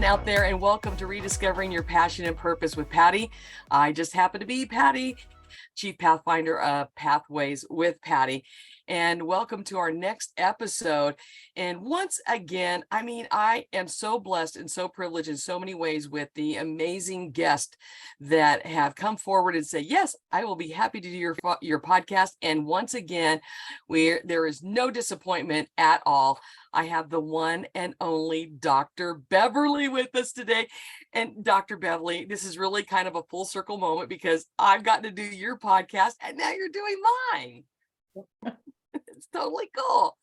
Out there, and welcome to Rediscovering Your Passion and Purpose with Patti. I just happen to be Patti, Chief Pathfinder of Pathways with Patti, and welcome to our next episode. And once again, I am so blessed and so privileged in so many ways with the amazing guests that have come forward and say, yes, I will be happy to do your podcast. And once again, there is no disappointment at all. I have the one and only Dr. Beverly with us today. And Dr. Beverly, this is really kind of a full circle moment because I've gotten to do your podcast and now you're doing mine. It's totally cool.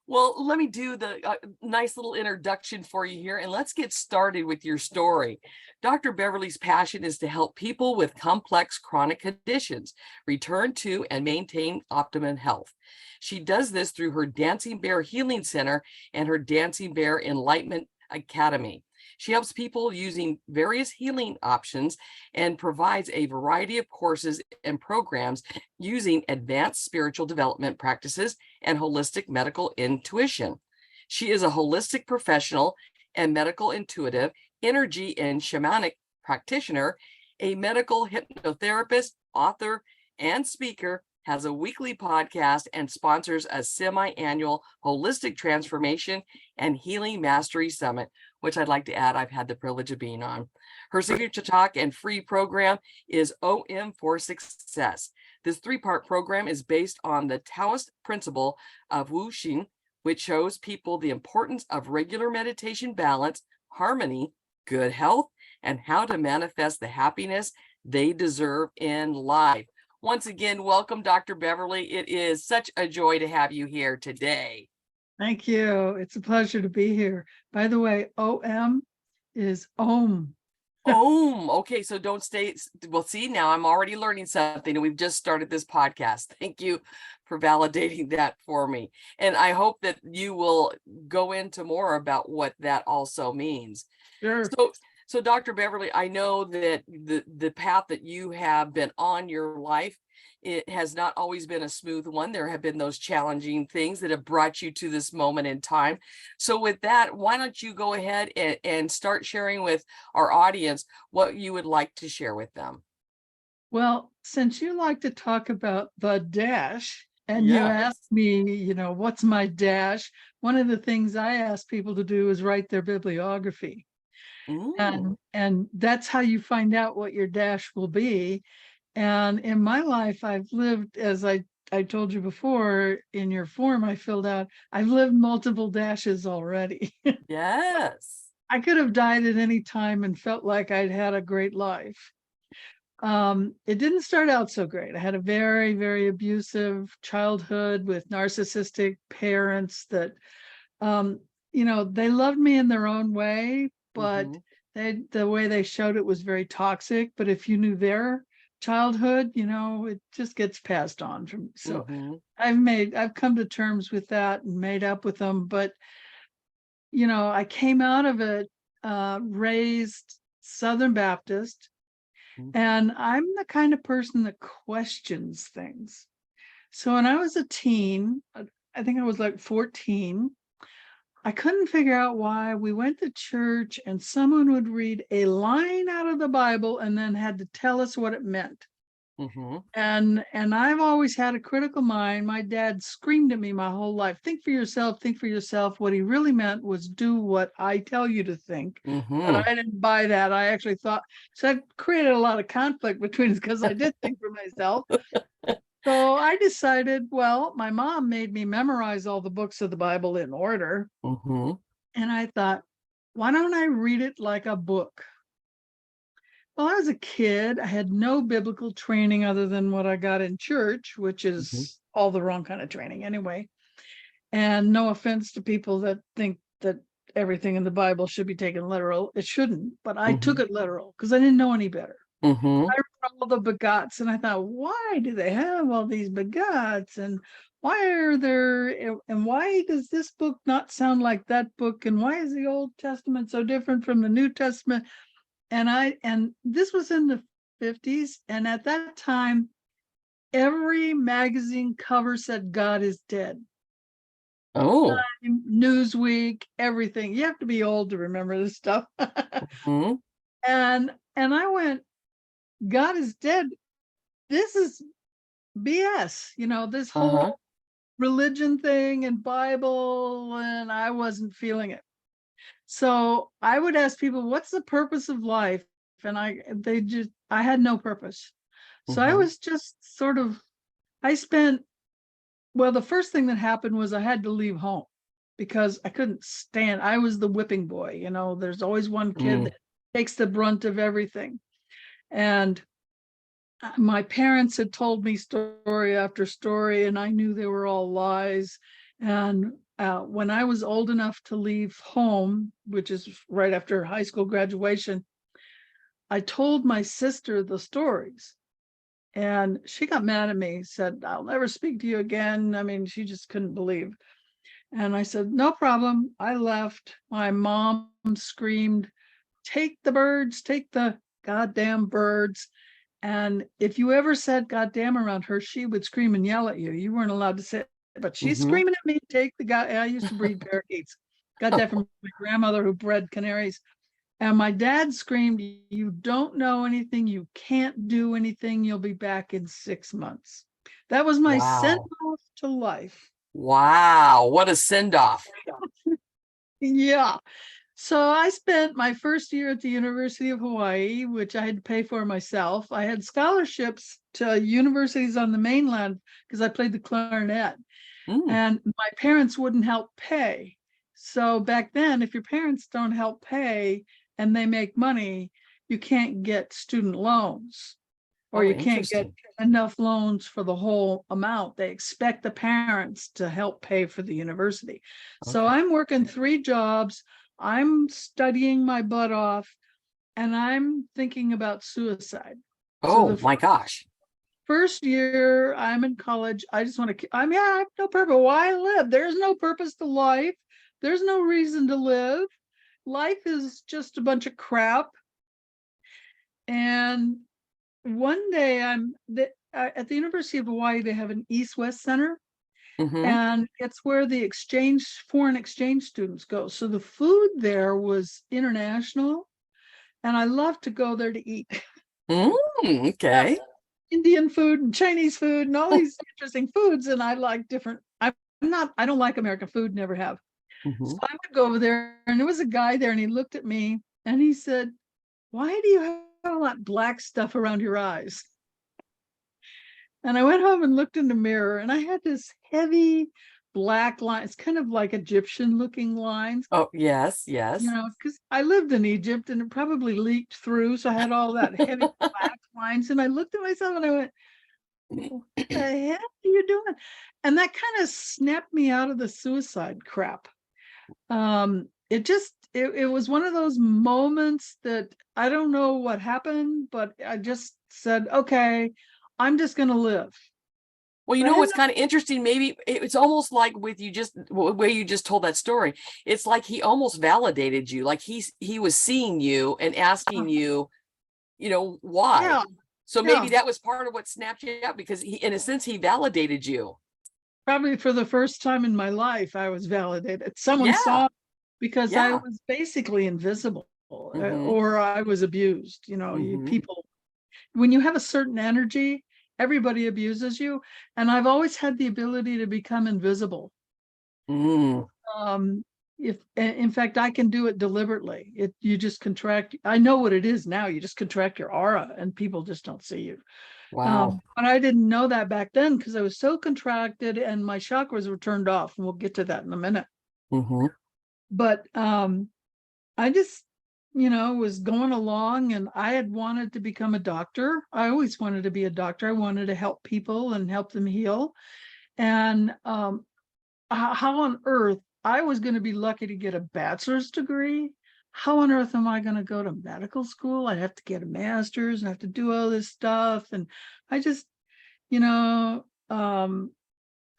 Well, let me do the nice little introduction for you here, and let's get started with your story. Dr. Beverly's passion is to help people with complex chronic conditions return to and maintain optimum health. She does this through her Dancing Bear Healing Center and her Dancing Bear Enlightenment Academy. She helps people using various healing options and provides a variety of courses and programs using advanced spiritual development practices and holistic medical intuition. She is a holistic professional and medical intuitive, energy and shamanic practitioner, a medical hypnotherapist, author, and speaker, has a weekly podcast, and sponsors a semi-annual holistic transformation and healing mastery summit, which I'd like to add I've had the privilege of being on. Her signature talk and free program is OM for Success. This 3-part program is based on the Taoist principle of Wu Xin, which shows people the importance of regular meditation, balance, harmony, good health, and how to manifest the happiness they deserve in life. Once again, welcome, Dr. Beverly. It is such a joy to have you here today. Thank you. It's a pleasure to be here. By the way, OM is Om. Om. Okay, so don't stay. Well, see, now I'm already learning something, and we've just started this podcast. Thank you for validating that for me. And I hope that you will go into more about what that also means. Sure. So Dr. Beverly, I know that the path that you have been on your life, it has not always been a smooth one. There have been those challenging things that have brought you to this moment in time. So with that, why don't you go ahead and start sharing with our audience what you would like to share with them? Well, since you like to talk about the dash, and you asked me, what's my dash? One of the things I ask people to do is write their bibliography. And that's how you find out what your dash will be. And in my life, I've lived, as I told you before, in your form I filled out, I've lived multiple dashes already. Yes. I could have died at any time and felt like I'd had a great life. It didn't start out so great. I had a very, very abusive childhood with narcissistic parents that, they loved me in their own way, but the way they showed it was very toxic. But if you knew their childhood, it just gets passed on from. So I've come to terms with that and made up with them. But, I came out of it, raised Southern Baptist, and I'm the kind of person that questions things. So when I was a teen, I think I was like 14, I couldn't figure out why we went to church and someone would read a line out of the Bible and then had to tell us what it meant. And I've always had a critical mind. My dad screamed at me my whole life, think for yourself, think for yourself. What he really meant was do what I tell you to think. But I didn't buy that. I actually thought, so that created a lot of conflict between us because I did think for myself. So I decided, well, my mom made me memorize all the books of the Bible in order. And I thought, why don't I read it like a book? Well, I was a kid. I had no biblical training other than what I got in church, which is all the wrong kind of training anyway. And no offense to people that think that everything in the Bible should be taken literal. It shouldn't, but I took it literal because I didn't know any better. I read all the begots and I thought, why do they have all these begots? And why are there, and why does this book not sound like that book? And why is the Old Testament so different from the New Testament? And this was in the 50s. And at that time, every magazine cover said God is dead. Oh. Newsweek, everything. You have to be old to remember this stuff. Hmm. And I went, God is dead. This is BS, this Uh-huh. whole religion thing and Bible, and I wasn't feeling it. So I would ask people, what's the purpose of life? And I had no purpose. So I Hmm. was just sort of, I spent, well, the first thing that happened was I had to leave home because I couldn't stand, I was the whipping boy, there's always one kid Mm. that takes the brunt of everything. And my parents had told me story after story, and I knew they were all lies. And when I was old enough to leave home, which is right after high school graduation, I told my sister the stories. And she got mad at me, said, I'll never speak to you again. I mean, she just couldn't believe. And I said, no problem. I left. My mom screamed, take the birds, take the goddamn birds. And if you ever said goddamn around her, she would scream and yell at you. You weren't allowed to say it, but she's Hmm. screaming at me, take the guy. I used to breed parakeets. Got that from my grandmother who bred canaries. And my dad screamed, you don't know anything. You can't do anything. You'll be back in 6 months. That was my send Wow. off to life. Wow. What a send-off. Yeah. So I spent my first year at the University of Hawaii, which I had to pay for myself. I had scholarships to universities on the mainland because I played the clarinet, Mm. and my parents wouldn't help pay. So back then, if your parents don't help pay and they make money, you can't get student loans, or Oh, you can't get interesting. enough loans for the whole amount. They expect the parents to help pay for the university. So Okay. I'm working 3 jobs. I'm studying my butt off, and I'm thinking about suicide. So Oh the my gosh. first year I'm in college, I just want to, I have no purpose. Why live? There's no purpose to life. There's no reason to live. Life is just a bunch of crap. And one day at the University of Hawaii, they have an East-West Center, Hmm. and it's where the foreign exchange students go. So the food there was international, and I love to go there to eat. Mm. Okay. Indian food and Chinese food and all these interesting foods. And I like different, I don't like American food, never have. So Hmm. I would go over there, and there was a guy there, and he looked at me and he said, why do you have all that black stuff around your eyes? And I went home and looked in the mirror, and I had this heavy black line. It's kind of like Egyptian looking lines, Oh, yes, yes. because I lived in Egypt and it probably leaked through. So I had all that heavy black lines. And I looked at myself and I went, what the heck are you doing? And that kind of snapped me out of the suicide crap. It was one of those moments that I don't know what happened, but I just said, okay, I'm just going to live. Well, you So I know had what's kind of interesting? Maybe it's almost like with you just the way you just told that story. It's like he almost validated you, like he was seeing you and asking you, why. yeah, So maybe yeah. that was part of what snapped you up because in a sense, he validated you. Probably for the first time in my life, I was validated. Someone Yeah, saw, because I yeah. was basically invisible, Hmm. or I was abused. Hmm. People, when you have a certain energy, everybody abuses you. And I've always had the ability to become invisible. Mm. Um, if in fact I can do it deliberately. You just contract. I know what it is now. You just contract your aura, and people just don't see you. Wow. But I didn't know that back then because I was so contracted and my chakras were turned off. And we'll get to that in a minute. Hmm. But I just, was going along, and I had wanted to become a doctor. I always wanted to be a doctor. I wanted to help people and help them heal. And how on earth I was going to be lucky to get a bachelor's degree? How on earth am I going to go to medical school? I'd have to get a master's and have to do all this stuff. And I just, you know, um,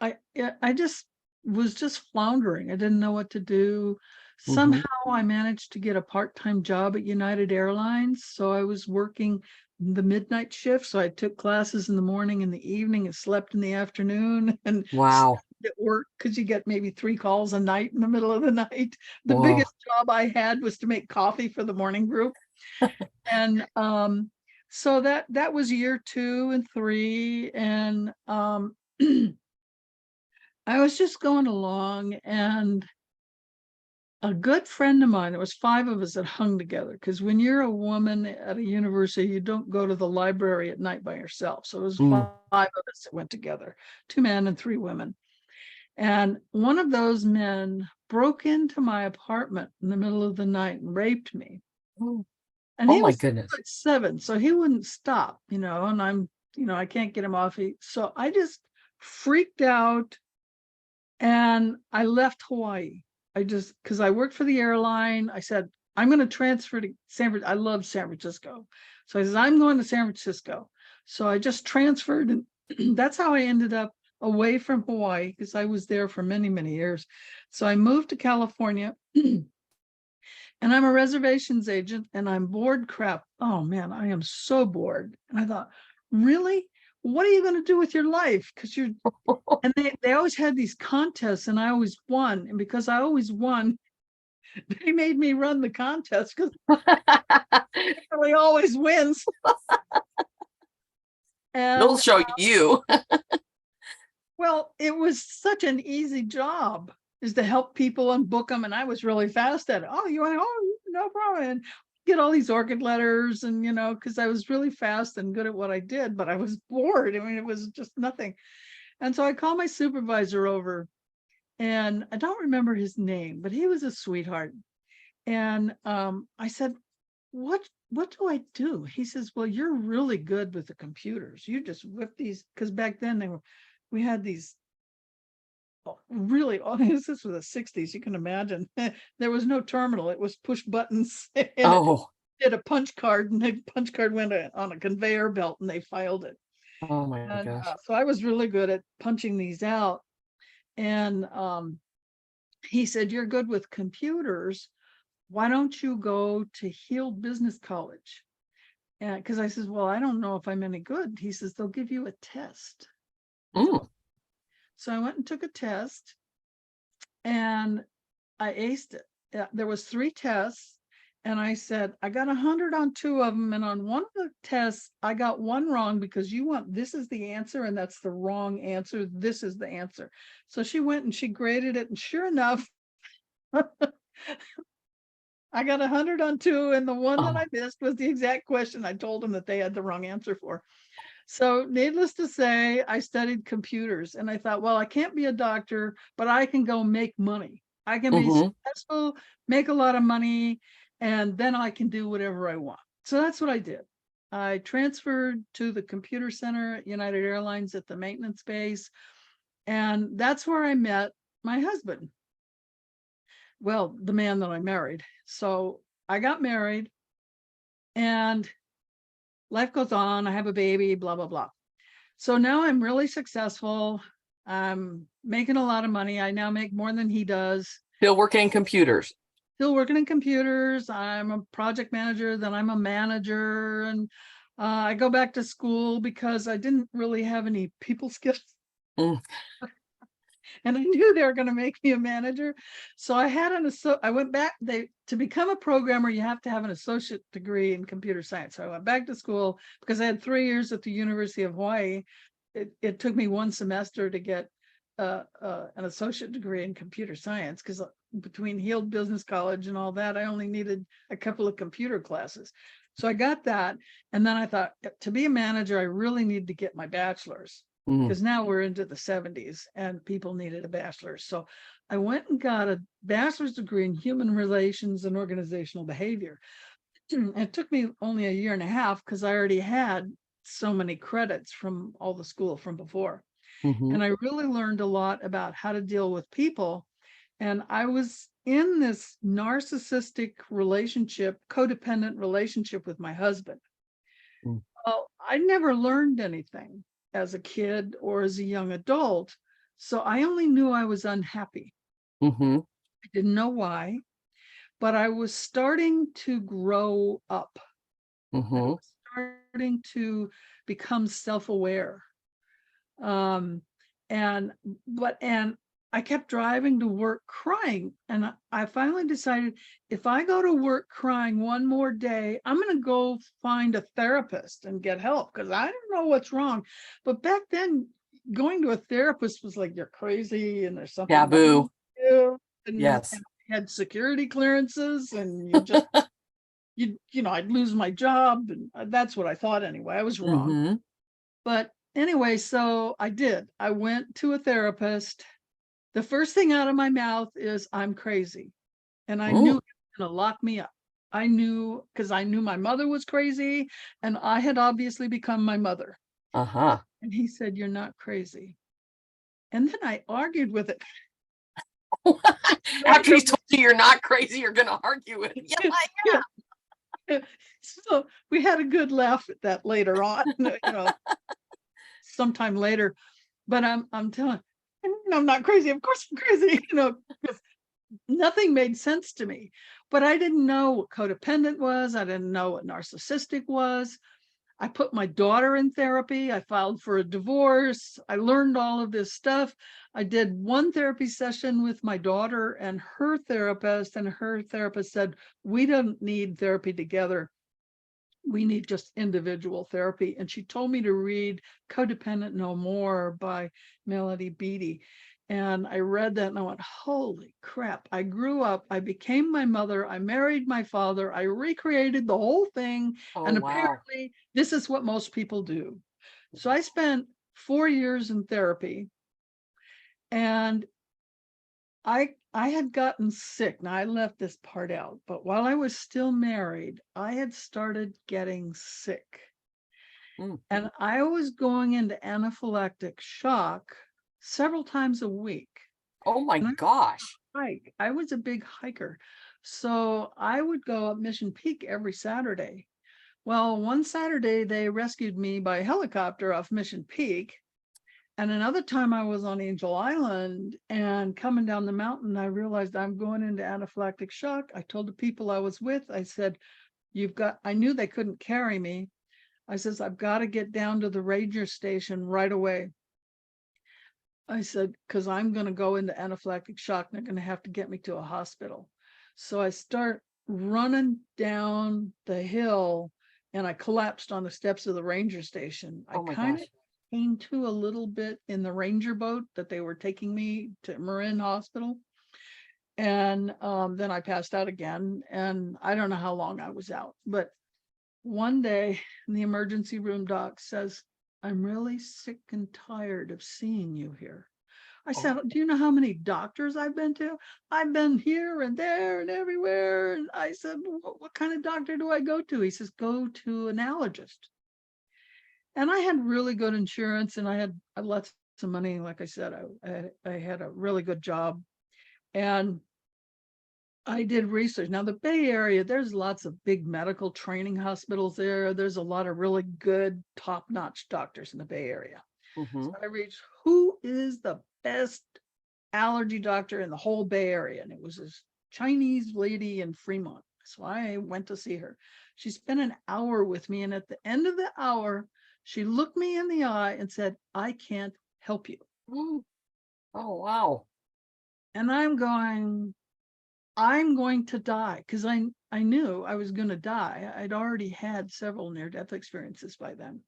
I just was just floundering. I didn't know what to do. Hmm. Somehow I managed to get a part-time job at United Airlines. So I was working the midnight shift. So I took classes in the morning and the evening and slept in the afternoon and Wow. slept at work because you get maybe 3 calls a night in the middle of the night. The Whoa. biggest job I had was to make coffee for the morning group. And so that was year 2 and 3. And I was just going along, and a good friend of mine, there was 5 of us that hung together, because when you're a woman at a university, you don't go to the library at night by yourself. So it was Mm. 5 of us that went together, 2 men and 3 women. And one of those men broke into my apartment in the middle of the night and raped me. Oh, And oh he my was goodness. 7, so he wouldn't stop, and I can't get him off. So I just freaked out and I left Hawaii. Because I worked for the airline, I said, I'm going to transfer to San Francisco. I love San Francisco. So I said, I'm going to San Francisco. So I just transferred, and that's how I ended up away from Hawaii, because I was there for many, many years. So I moved to California, and I'm a reservations agent, and I'm bored crap. Oh man, I am so bored. And I thought, really? What are you going to do with your life? Because and they always had these contests, and I always won. And because I always won, they made me run the contest, because Beverly always wins. They'll And show you. well, it was such an easy job, is to help people and book them. And I was really fast at it. Oh, no problem. And get all these orchid letters, and because I was really fast and good at what I did, but I was bored. I mean, it was just nothing. And so I called my supervisor over, and I don't remember his name, but he was a sweetheart. And I said, what do I do? He says, well, you're really good with the computers. You just whip these, because back then we had these really, this was the 60s, you can imagine. There was no terminal, it was push buttons, and it Oh, did a punch card, and the punch card went on a conveyor belt, and they filed it. oh my And gosh. so I was really good at punching these out. And he said, you're good with computers. Why don't you go to Heald Business College? And because I says, well, I don't know if I'm any good. He says, they'll give you a test. Mm. So I went and took a test, and I aced it. There was 3 tests, and I said, I got 100 on 2 of them. And on one of the tests, I got one wrong, because this is the answer, and that's the wrong answer. This is the answer. So she went and she graded it. And sure enough, I got 100 on 2, and the one that Oh, I missed was the exact question I told them that they had the wrong answer for. So needless to say, I studied computers, and I thought, well, I can't be a doctor, but I can go make money. I can be hmm. successful, make a lot of money, and then I can do whatever I want. So that's what I did. I transferred to the computer center at United Airlines at the maintenance base, and that's where I met my husband. Well, the man that I married. So I got married, and life goes on. I have a baby, blah, blah, blah. So now I'm really successful. I'm making a lot of money. I now make more than he does. Still working in computers. Still working in computers. I'm a project manager, then I'm a manager. And I go back to school because I didn't really have any people skills. Mm. And I knew they were going to make me a manager. So I went back. To become a programmer, you have to have an associate degree in computer science. So I went back to school, because I had 3 years at the University of Hawaii. It took me 1 semester to get an associate degree in computer science, because between Heald Business College and all that, I only needed a couple of computer classes. So I got that. And then I thought, to be a manager, I really need to get my bachelor's, Mm. because now we're into the 70s and people needed a bachelor's. So I went and got a bachelor's degree in human relations and organizational behavior. It took me only a year and a half, because I already had so many credits from all the school from before. Hmm. And I really learned a lot about how to deal with people. And I was in this narcissistic relationship, codependent relationship with my husband. Mm. Well, I never learned anything as a kid or as a young adult. So I only knew I was unhappy. Mm-hmm. I didn't know why, but I was starting to grow up. I Mm-hmm. was starting to become self-aware. Um, and and I kept driving to work crying. And I finally decided, if I go to work crying one more day, I'm going to go find a therapist and get help, because I don't know what's wrong. But back then, going to a therapist was like, you're crazy and there's something wrong Taboo. with you. And Yes. I had security clearances, and you just, I'd lose my job. And that's what I thought anyway. I was wrong. Mm-hmm. But anyway, so I did. I went to a therapist. The first thing out of my mouth is, I'm crazy. And I knew he Mm. was going to lock me up. I knew, because I knew my mother was crazy, and I had obviously become my mother. Uh-huh. And he said, you're not crazy. And then I argued with it. After he's told you you're not crazy, you're gonna argue with him. Yeah, Yeah. So we had a good laugh at that later on, sometime later. But I'm telling, I'm not crazy. Of course I'm crazy, because nothing made sense to me. But I didn't know what codependent was. I didn't know what narcissistic was. I put my daughter in therapy. I filed for a divorce. I learned all of this stuff. I did one therapy session with my daughter and her therapist said, we don't need therapy together. We need just individual therapy. And she told me to read Codependent No More by Melody Beattie. And I read that and I went, holy crap. I grew up, I became my mother, I married my father, I recreated the whole thing. Oh, And wow. apparently this is what most people do. So I spent 4 years in therapy, and I had gotten sick. Now I left this part out, but while I was still married, I had started getting sick. Mm. And I was going into anaphylactic shock several times a week. Oh my And gosh. I was a big hiker. So I would go up Mission Peak every Saturday. Well, one Saturday they rescued me by helicopter off Mission Peak. And another time I was on Angel Island, and coming down the mountain, I realized I'm going into anaphylactic shock. I told the people I was with, I said, I knew they couldn't carry me. I says, I've got to get down to the ranger station right away. I said, because I'm going to go into anaphylactic shock and they're going to have to get me to a hospital. So I start running down the hill, and I collapsed on the steps of the ranger station. I Oh my kind gosh. of came to a little bit in the ranger boat that they were taking me to Marin Hospital. And then I passed out again. And I don't know how long I was out, but one day the emergency room doc says, I'm really sick and tired of seeing you here. I Oh, said, do you know how many doctors I've been to? I've been here and there and everywhere. And I said, what kind of doctor do I go to? He says, go to an allergist. And I had really good insurance, and I had lots of money. Like I said, I had a really good job. And I did research. Now, the Bay Area, there's lots of big medical training hospitals there. There's a lot of really good, top-notch doctors in the Bay Area. mm-hmm. So I reached, who is the best allergy doctor in the whole Bay Area? And it was this Chinese lady in Fremont. So I went to see her. She spent an hour with me. And at the end of the hour, she looked me in the eye and said, I can't help you. Mm. Oh, wow. And I'm going to die, because I knew I was going to die. I'd already had several near-death experiences by then.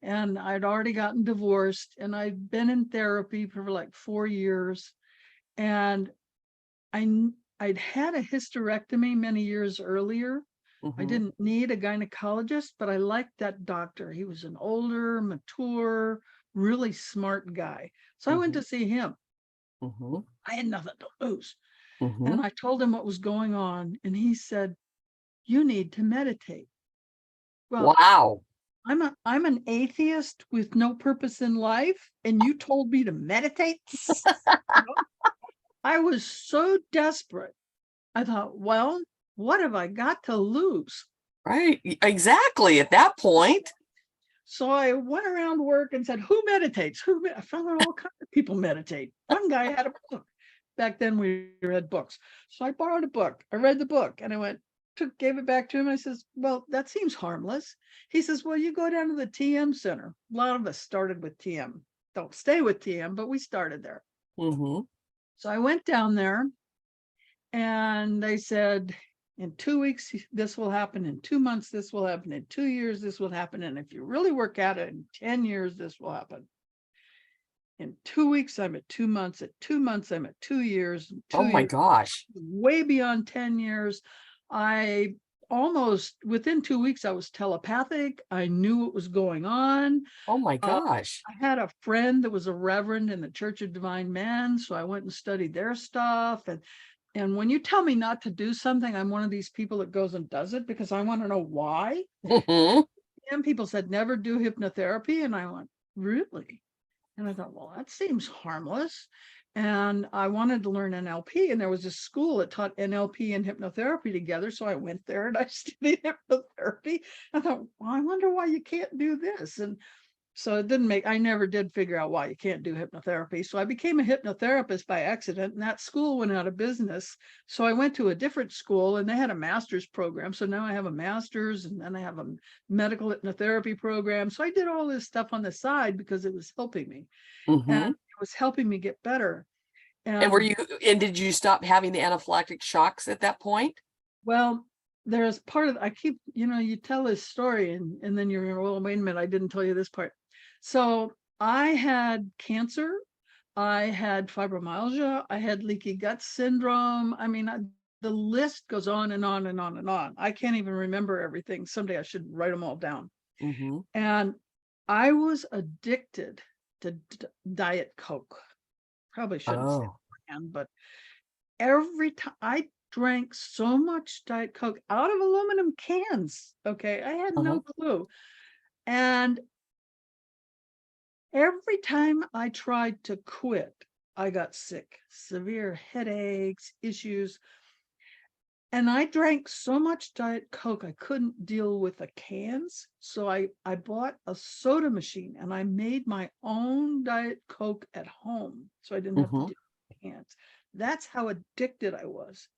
And I'd already gotten divorced, and I'd been in therapy for like 4 years. And I'd had a hysterectomy many years earlier. I Mm-hmm. didn't need a gynecologist, but I liked that doctor. He was an older, mature, really smart guy. So I went Mm-hmm. to see him. Mm-hmm. I had nothing to lose. Mm-hmm. And I told him what was going on. And he said, you need to meditate. Well, Wow. I'm an atheist with no purpose in life, and you told me to meditate? You know? I was so desperate. I thought, well, what have I got to lose? Right. Exactly. At that point. So I went around work and said, who meditates? I found out all kinds of people meditate. One guy had a book. Back then we read books. So I borrowed a book. I read the book and I gave it back to him. I says, well, that seems harmless. He says, well, you go down to the TM Center. A lot of us started with TM. Don't stay with TM, but we started there. Mm-hmm. So I went down there and they said, in 2 weeks, this will happen. In 2 months, this will happen. In 2 years, this will happen. And if you really work at it, in 10 years, this will happen. In 2 weeks, I'm at 2 months. At 2 months, I'm at 2 years. Oh my gosh. Way beyond 10 years. I almost, within 2 weeks, I was telepathic. I knew what was going on. Oh my gosh. I had a friend that was a reverend in the Church of Divine Men. So I went and studied their stuff. And when you tell me not to do something, I'm one of these people that goes and does it because I want to know why. Mm-hmm. And people said, never do hypnotherapy. And I went, really? And I thought, well, that seems harmless. And I wanted to learn NLP. And there was a school that taught NLP and hypnotherapy together. So I went there and I studied hypnotherapy. I thought, well, I wonder why you can't do this. And so I never did figure out why you can't do hypnotherapy. So I became a hypnotherapist by accident, and that school went out of business. So I went to a different school and they had a master's program. So now I have a master's and then I have a medical hypnotherapy program. So I did all this stuff on the side because it was helping me. Mm-hmm. And it was helping me get better. And did you stop having the anaphylactic shocks at that point? Well, there's part of, you tell this story and then you're, well, wait a minute, I didn't tell you this part. So I had cancer, I had fibromyalgia, I had leaky gut syndrome. I mean, the list goes on and on and on and on. I can't even remember everything. Someday I should write them all down. Mm-hmm. And I was addicted to Diet Coke. Probably shouldn't say brand, but every time I drank so much Diet Coke out of aluminum cans. Okay. I had no clue. And every time I tried to quit, I got sick, severe headaches, issues. And I drank so much Diet Coke, I couldn't deal with the cans. So I bought a soda machine and I made my own Diet Coke at home. So I didn't have to deal with the cans. That's how addicted I was.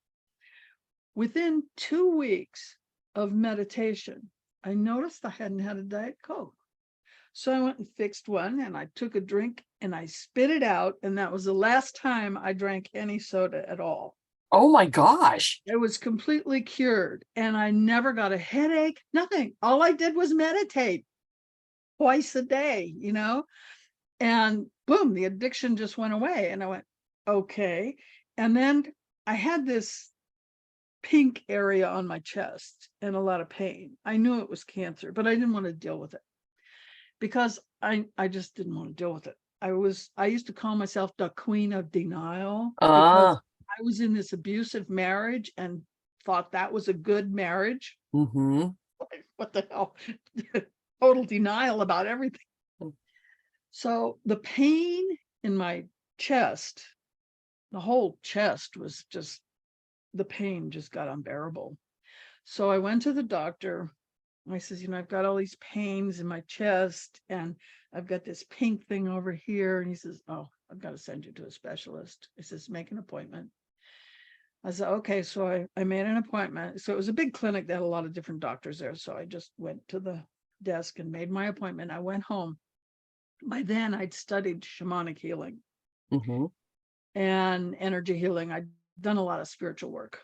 Within 2 weeks of meditation, I noticed I hadn't had a Diet Coke. So I went and fixed one and I took a drink and I spit it out. And that was the last time I drank any soda at all. Oh my gosh. It was completely cured. And I never got a headache, nothing. All I did was meditate twice a day, and boom, the addiction just went away. And I went, okay. And then I had this pink area on my chest and a lot of pain. I knew it was cancer, but I didn't want to deal with it. Because I just didn't want to deal with it. I used to call myself the queen of denial because I was in this abusive marriage and thought that was a good marriage. Mm-hmm. What the hell? Total denial about everything. So the pain in my chest, the whole chest was just, the pain just got unbearable. So I went to the doctor. I says, I've got all these pains in my chest and I've got this pink thing over here. And he says, oh, I've got to send you to a specialist. He says, make an appointment. I said, okay. So I made an appointment. So it was a big clinic that had a lot of different doctors there. So I just went to the desk and made my appointment. I went home. By then I'd studied shamanic healing and energy healing. I'd done a lot of spiritual work.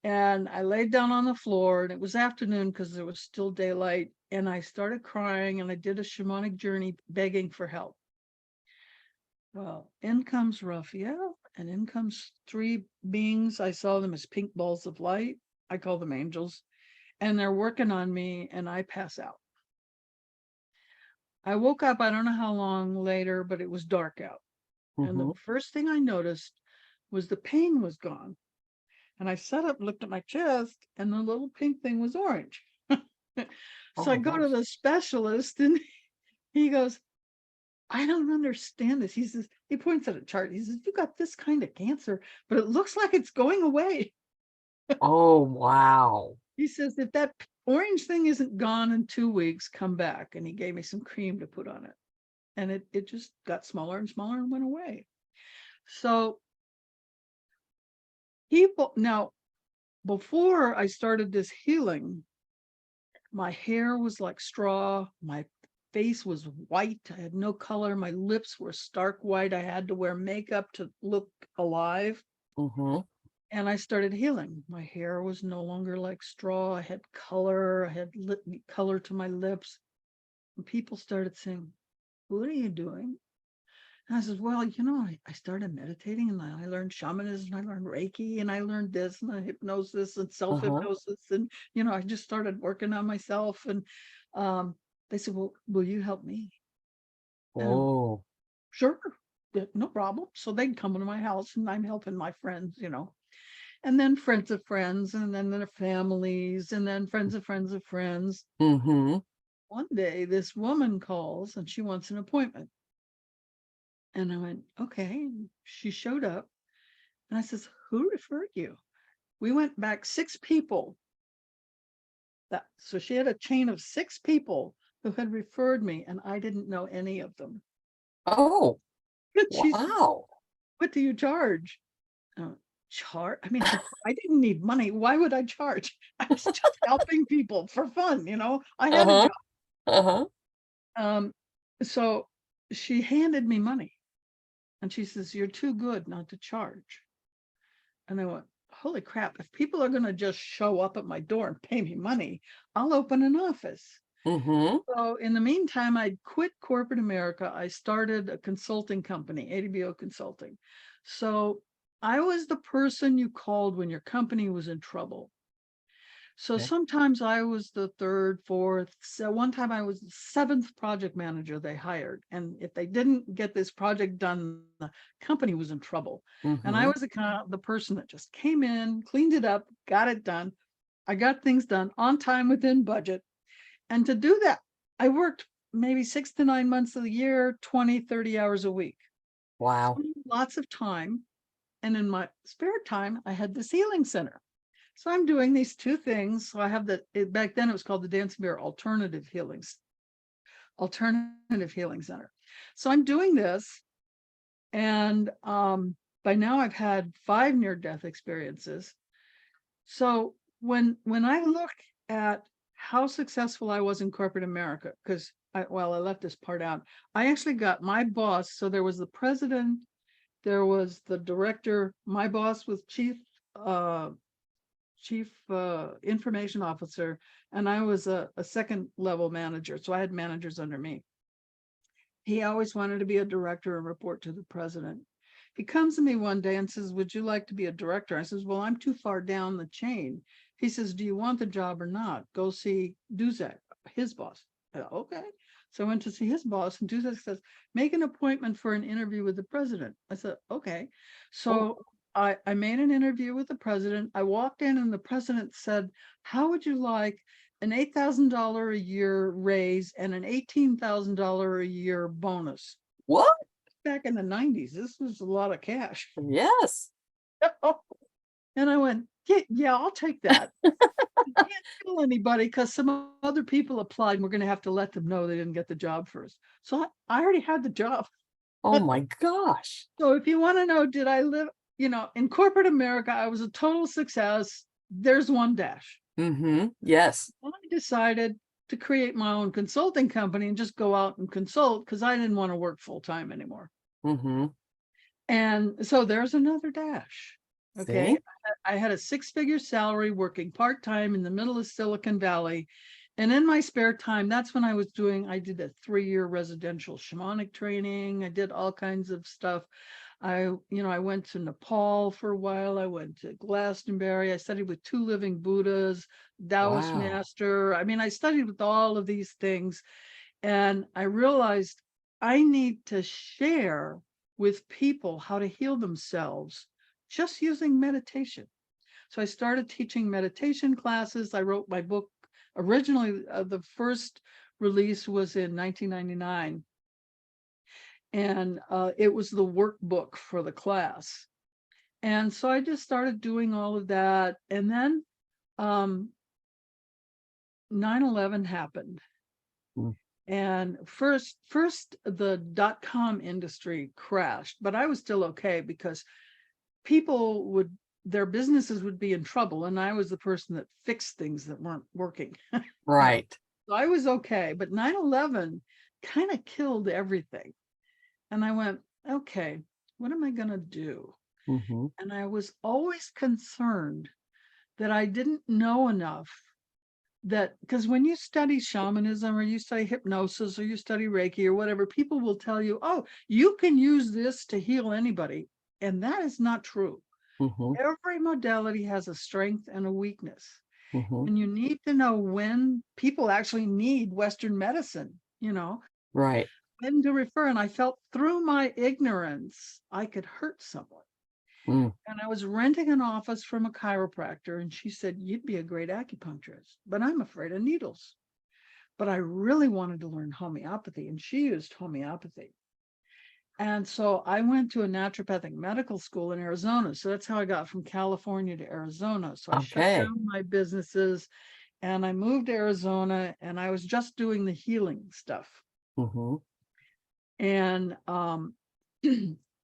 And I laid down on the floor and it was afternoon because there was still daylight. And I started crying and I did a shamanic journey begging for help. Well, in comes Raphael and in comes 3 beings. I saw them as pink balls of light. I call them angels. And they're working on me and I pass out. I woke up, I don't know how long later, but it was dark out. And the first thing I noticed was the pain was gone. And I sat up and looked at my chest and the little pink thing was orange. So I go to the specialist and he goes, I don't understand this. He says, he points at a chart. He says, you got this kind of cancer, but it looks like it's going away. Oh, wow. He says, if that orange thing isn't gone in 2 weeks, come back. And he gave me some cream to put on it. And it just got smaller and smaller and went away. So people now, before I started this healing, my hair was like straw. My face was white. I had no color. My lips were stark white. I had to wear makeup to look alive. Mm-hmm. And I started healing. My hair was no longer like straw. I had color. I had color to my lips. And people started saying, "What are you doing?" And I said, "Well, I started meditating and I learned shamanism, I learned Reiki, and I learned this and hypnosis and Uh-huh. self-hypnosis. And, I just started working on myself." And they said, "Well, will you help me?" And I went, Oh. "Sure, yeah, no problem." So they'd come to my house and I'm helping my friends. And then friends of friends, and then their families, and then friends of friends of friends. Mm-hmm. One day, this woman calls and she wants an appointment. And I went, "Okay." She showed up and I says, "Who referred you?" We went back 6 people. So she had a chain of 6 people who had referred me, and I didn't know any of them. Oh, And she said, wow. "What do you charge?" Charge? I mean, I didn't need money. Why would I charge? I was just helping people for fun. I had a Uh-huh. job. Uh-huh. Um, so she handed me money and she says, "You're too good not to charge." And I went, "Holy crap, if people are going to just show up at my door and pay me money, I'll open an office." Mm-hmm. So in the meantime, I quit corporate America. I started a consulting company, ADBO Consulting. So I was the person you called when your company was in trouble. So Okay. sometimes I was the third, fourth. So one time I was the seventh project manager they hired. And if they didn't get this project done, the company was in trouble. And I Mm-hmm. was the person that just came in, cleaned it up, got it done. I got things done on time within budget. And to do that, I worked maybe 6 to 9 months of the year, 20, 30 hours a week. So Wow. lots of time. And in my spare time, I had this healing center. So I'm doing these two things. So I have back then it was called the Dancing Bear Alternative Healing Center. So I'm doing this, and by now I've had 5 near-death experiences. So when I look at how successful I was in corporate America, because I left this part out. I actually got my boss. So there was the president, there was the director. My boss was chief information officer, and I was a second level manager. So I had managers under me. He always wanted to be a director and report to the president. He comes to me one day and says, "Would you like to be a director?" I says, "Well, I'm too far down the chain." He says, "Do you want the job or not? Go see Duzak, his boss." I thought, okay. So I went to see his boss, and Duzak says, "Make an appointment for an interview with the president." I said, okay. Oh, So I made an interview with the president. I walked in and the president said, "How would you like an $8,000 a year raise and an $18,000 a year bonus?" what? Back in the 90s, this was a lot of cash. Yes. And I went, "Yeah, yeah, I'll take that." You can't tell anybody because some other people applied and we're going to have to let them know they didn't get the job first. So I already had the job. Oh my gosh. So if you want to know, did I live, in corporate America, I was a total success. There's one dash. Mm-hmm. Yes. I decided to create my own consulting company and just go out and consult because I didn't want to work full time anymore. Mm-hmm. And so there's another dash. Okay. See? I had a 6-figure salary working part time in the middle of Silicon Valley. And in my spare time, that's when I did a 3-year residential shamanic training. I did all kinds of stuff. I went to Nepal for a while. I went to Glastonbury. I studied with 2 living Buddhas, Taoist Wow. master. I mean, I studied with all of these things. And I realized I need to share with people how to heal themselves just using meditation. So I started teaching meditation classes. I wrote my book. Originally, the first release was in 1999. And it was the workbook for the class. And so I just started doing all of that. And then um, 9/11 happened. Mm. And first the .com industry crashed, but I was still okay because their businesses would be in trouble, and I was the person that fixed things that weren't working. Right. So I was okay, but 9/11 kind of killed everything. And I went, okay, what am I going to do? Mm-hmm. And I was always concerned that I didn't know enough, that because when you study shamanism or you study hypnosis or you study Reiki or whatever, people will tell you, oh, you can use this to heal anybody. And that is not true. Mm-hmm. Every modality has a strength and a weakness. Mm-hmm. And you need to know when people actually need Western medicine, Right. when to refer. And I felt through my ignorance, I could hurt someone. Mm. And I was renting an office from a chiropractor, and she said, you'd be a great acupuncturist, but I'm afraid of needles. But I really wanted to learn homeopathy, and she used homeopathy. And so I went to a naturopathic medical school in Arizona. So that's how I got from California to Arizona. So I shut Okay. down my businesses and I moved to Arizona, and I was just doing the healing stuff. Mm-hmm. And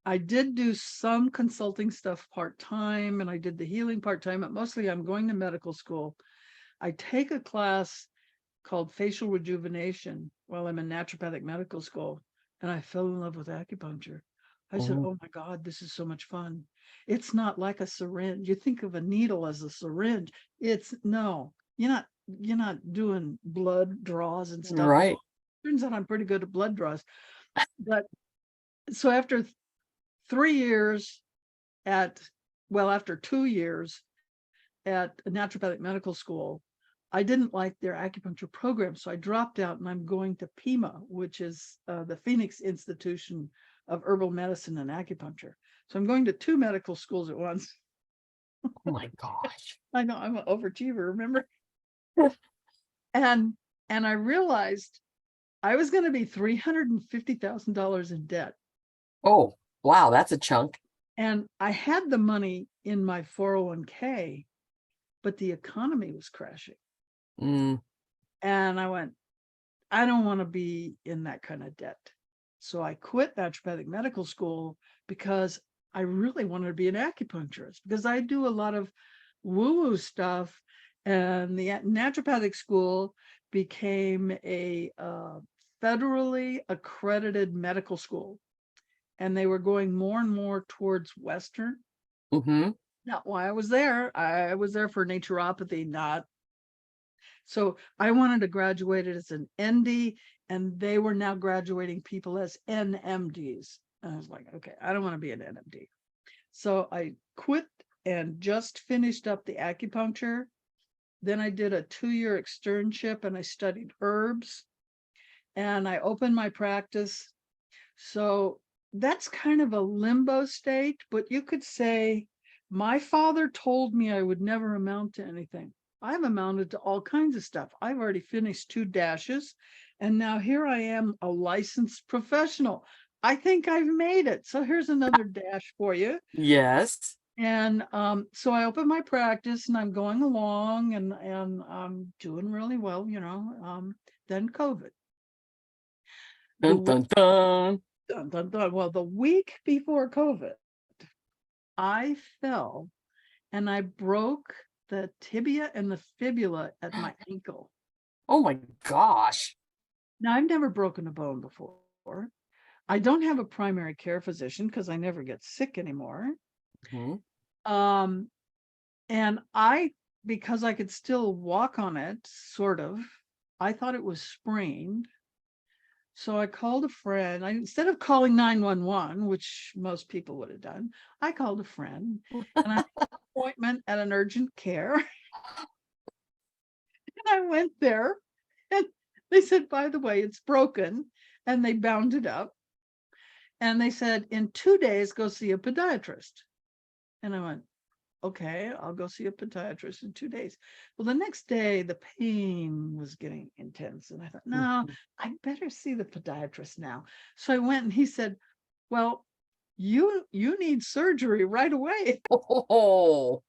I did do some consulting stuff part-time, and I did the healing part-time, but mostly I'm going to medical school. I take a class called facial rejuvenation while I'm in naturopathic medical school, and I fell in love with acupuncture. I said, Mm-hmm. oh my God, this is so much fun. It's not like a syringe. You think of a needle as a syringe. No, you're not doing blood draws and stuff. Right. Turns out I'm pretty good at blood draws. But so after 3 years after 2 years at a naturopathic medical school, I didn't like their acupuncture program. So I dropped out, and I'm going to PIMA, which is the Phoenix Institution of Herbal Medicine and Acupuncture. So I'm going to 2 medical schools at once. Oh my gosh. I know, I'm an overachiever, remember? And I realized I was going to be $350,000 in debt. Oh, wow. That's a chunk. And I had the money in my 401k, but the economy was crashing. Mm. And I went, I don't want to be in that kind of debt. So I quit naturopathic medical school because I really wanted to be an acupuncturist, because I do a lot of woo-woo stuff. And the naturopathic school became a federally accredited medical school. And they were going more and more towards Western. Mm-hmm. Not why I was there. I was there for naturopathy, not. So I wanted to graduate as an ND, and they were now graduating people as NMDs. And I was like, okay, I don't want to be an NMD. So I quit and just finished up the acupuncture. Then I did a 2-year externship, and I studied herbs, and I opened my practice. So that's kind of a limbo state, but you could say my father told me I would never amount to anything. I've amounted to all kinds of stuff. I've already finished 2 dashes, and now here I am, a licensed professional. I think I've made it. So here's another dash for you. Yes. And so I opened my practice, and I'm going along, and I'm doing really well, then COVID. The Dun, dun, dun. Dun, dun, dun. Well, the week before COVID, I fell and I broke the tibia and the fibula at my ankle. Oh my gosh. Now, I've never broken a bone before. I don't have a primary care physician because I never get sick anymore. Mm-hmm. And because I could still walk on it, sort of, I thought it was sprained. So I called a friend. Instead of calling 911, which most people would have done, I called a friend, and I had an appointment at an urgent care. And I went there, and they said, by the way, it's broken. And they bound it up. And they said, in 2 days, go see a podiatrist. And I went, okay, I'll go see a podiatrist in 2 days. Well, the next day, the pain was getting intense. And I thought, no, I better see the podiatrist now. So I went, and he said, well, you need surgery right away. Oh,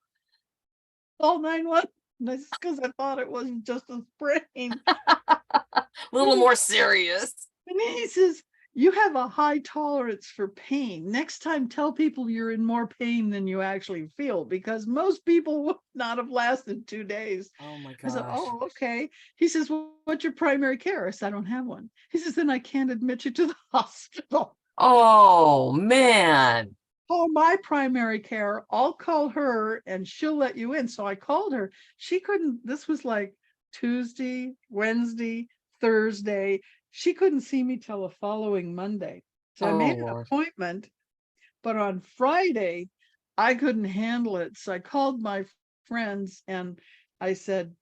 All 911. And that's because I thought it wasn't just a sprain. A little more serious. And he says, you have a high tolerance for pain. Next time, tell people you're in more pain than you actually feel, because most people would not have lasted 2 days. Oh my I said, gosh. oh, okay. He says, well, what's your primary care? I said, I don't have one. He says, then I can't admit you to the hospital. Oh man. Call my primary care. I'll call her and she'll let you in. So I called her. She couldn't, this was like Tuesday, Wednesday, Thursday. She couldn't see me till the following Monday. So I Oh made an Lord. appointment, but on Friday, I couldn't handle it. So I called my friends and I said,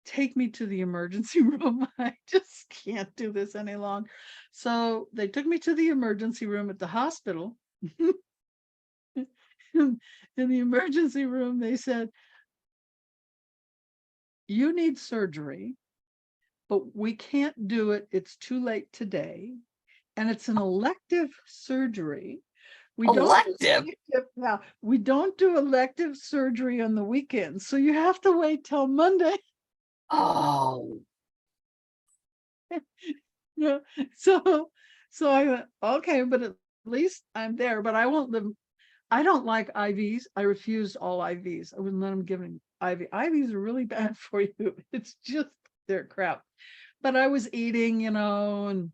take me to the emergency room. I just can't do this any longer. So they took me to the emergency room at the hospital. In the emergency room, they said, you need surgery, but we can't do it. It's too late today. And it's an elective surgery. We don't do Elective. elective now. We don't do elective surgery on the weekends. So you have to wait till Monday. Oh. Yeah. So I went, okay, but at least I'm there, but I won't live. I don't like IVs. I refused all IVs. I wouldn't let them give me IV. IVs are really bad for you. It's just, they're crap. But I was eating, and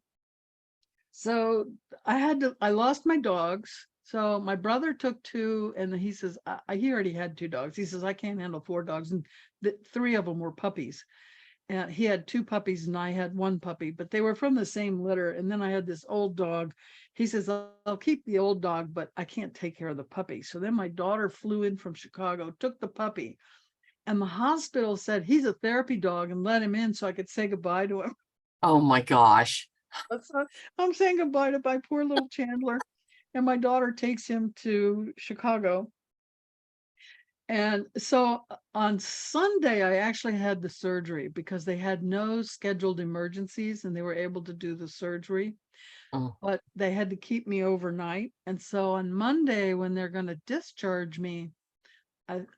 so I lost my dogs. So my brother took two, and he says, he already had two dogs. He says, I can't handle four dogs. And three of them were puppies. And he had two puppies and I had one puppy, but they were from the same litter. And then I had this old dog. He says, I'll keep the old dog, but I can't take care of the puppy. So then my daughter flew in from Chicago, took the puppy, and the hospital said he's a therapy dog and let him in so I could say goodbye to him. Oh my gosh. I'm saying goodbye to my poor little Chandler. And my daughter takes him to Chicago. And so on Sunday, I actually had the surgery because they had no scheduled emergencies and they were able to do the surgery, Oh. but they had to keep me overnight. And so on Monday, when they're going to discharge me,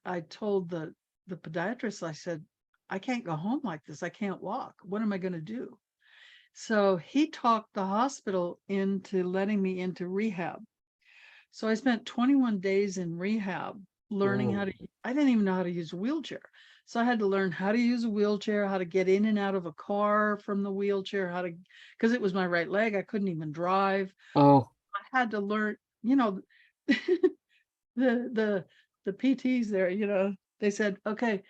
I told the podiatrist, I said, I can't go home like this. I can't walk. What am I going to do? So he talked the hospital into letting me into rehab. So I spent 21 days in rehab learning how to, I didn't even know how to use a wheelchair. So I had to learn how to use a wheelchair, how to get in and out of a car from the wheelchair, because it was my right leg. I couldn't even drive. Oh. I had to learn, the PTs there, they said, okay,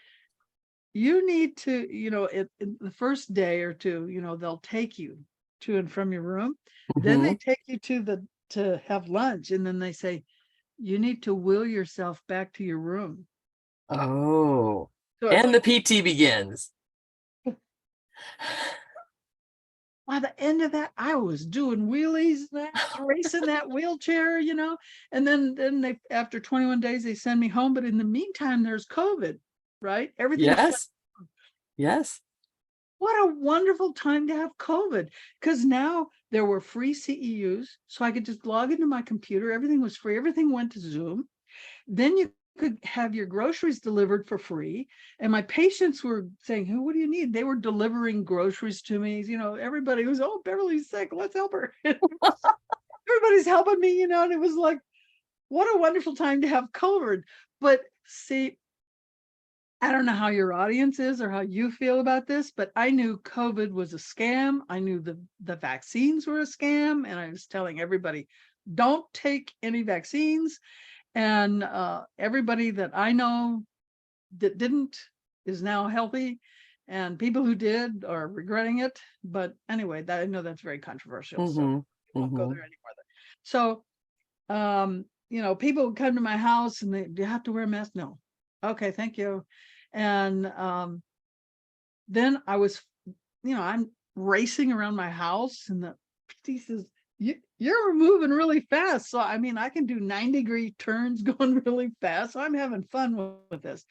you need to, in the first day or two, they'll take you to and from your room. Then they Mhm. take you to have lunch. And then they say, you need to will yourself back to your room. Oh. So I And the went, PT begins. by the end of that, I was doing wheelies, and I was racing that wheelchair, and then they, after 21 days, they send me home. But in the meantime, there's COVID, right? Everything's shut. Yes. Yes. What a wonderful time to have COVID, because now there were free CEUs. So I could just log into my computer. Everything was free. Everything went to Zoom. Then you could have your groceries delivered for free. And my patients were saying, what do you need? They were delivering groceries to me. Everybody was, oh, Beverly's sick. Let's help her. Everybody's helping me, and it was like, what a wonderful time to have COVID. But see, I don't know how your audience is or how you feel about this, but I knew COVID was a scam. I knew the vaccines were a scam. And I was telling everybody, don't take any vaccines. And everybody that I know that didn't is now healthy. And people who did are regretting it. But anyway, I know that's very controversial. So Mm-hmm. we won't go Mm-hmm. there anymore. So people would come to my house and do you have to wear a mask? No. Okay, thank you. And then I was, I'm racing around my house, and the PT says, you're moving really fast. So, I can do 90-degree turns going really fast. So I'm having fun with this.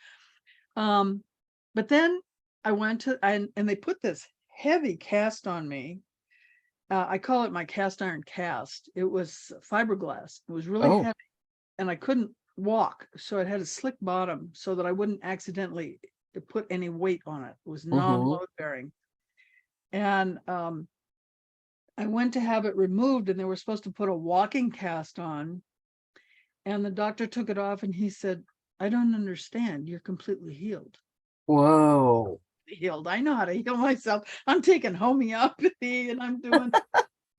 But then I went to, and they put this heavy cast on me. I call it my cast iron cast. It was fiberglass. It was really Oh. heavy, and I couldn't walk. So it had a slick bottom so that I wouldn't accidentally to put any weight on it. It was Mm-hmm. non-load bearing. And I went to have it removed, and they were supposed to put a walking cast on. And the doctor took it off and he said, I don't understand. You're completely healed. Whoa. Healed. I know how to heal myself. I'm taking homeopathy and I'm doing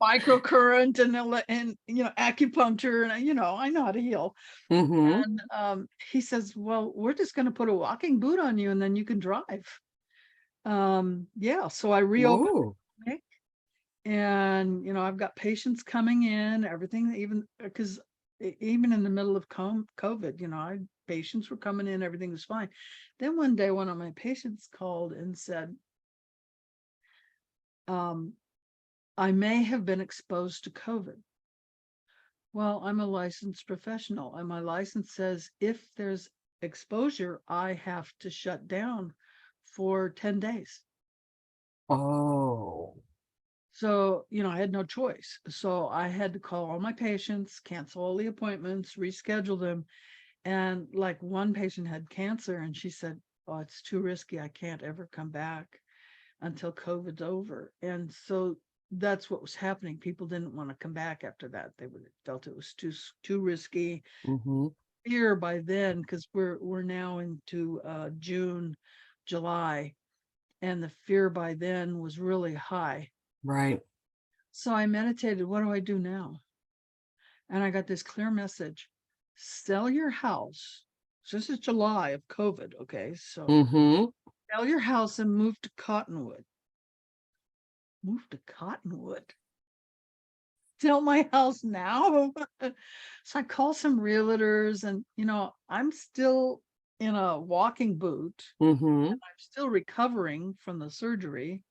microcurrent and acupuncture, and I know how to heal. Mm-hmm. And he says, well, we're just going to put a walking boot on you and then you can drive. Yeah, so I reopened Whoa. the clinic, and I've got patients coming in, everything, even because even in the middle of COVID, patients were coming in, everything was fine. Then one day, one of my patients called and said, I may have been exposed to COVID. Well, I'm a licensed professional, and my license says if there's exposure, I have to shut down for 10 days. Oh. So, I had no choice. So I had to call all my patients, cancel all the appointments, reschedule them. And like one patient had cancer, and she said, oh, it's too risky. I can't ever come back until COVID's over. And so that's what was happening. People didn't want to come back after that. They felt it was too risky. Mm-hmm. Fear by then, because we're now into June, July, and the fear by then was really high. Right. So I meditated, what do I do now? And I got this clear message: sell your house. So this is July of COVID. Okay. So Mm-hmm. sell your house and move to Cottonwood. Move to Cottonwood. Sell my house now. So I call some realtors, and I'm still in a walking boot. Mm-hmm. I'm still recovering from the surgery.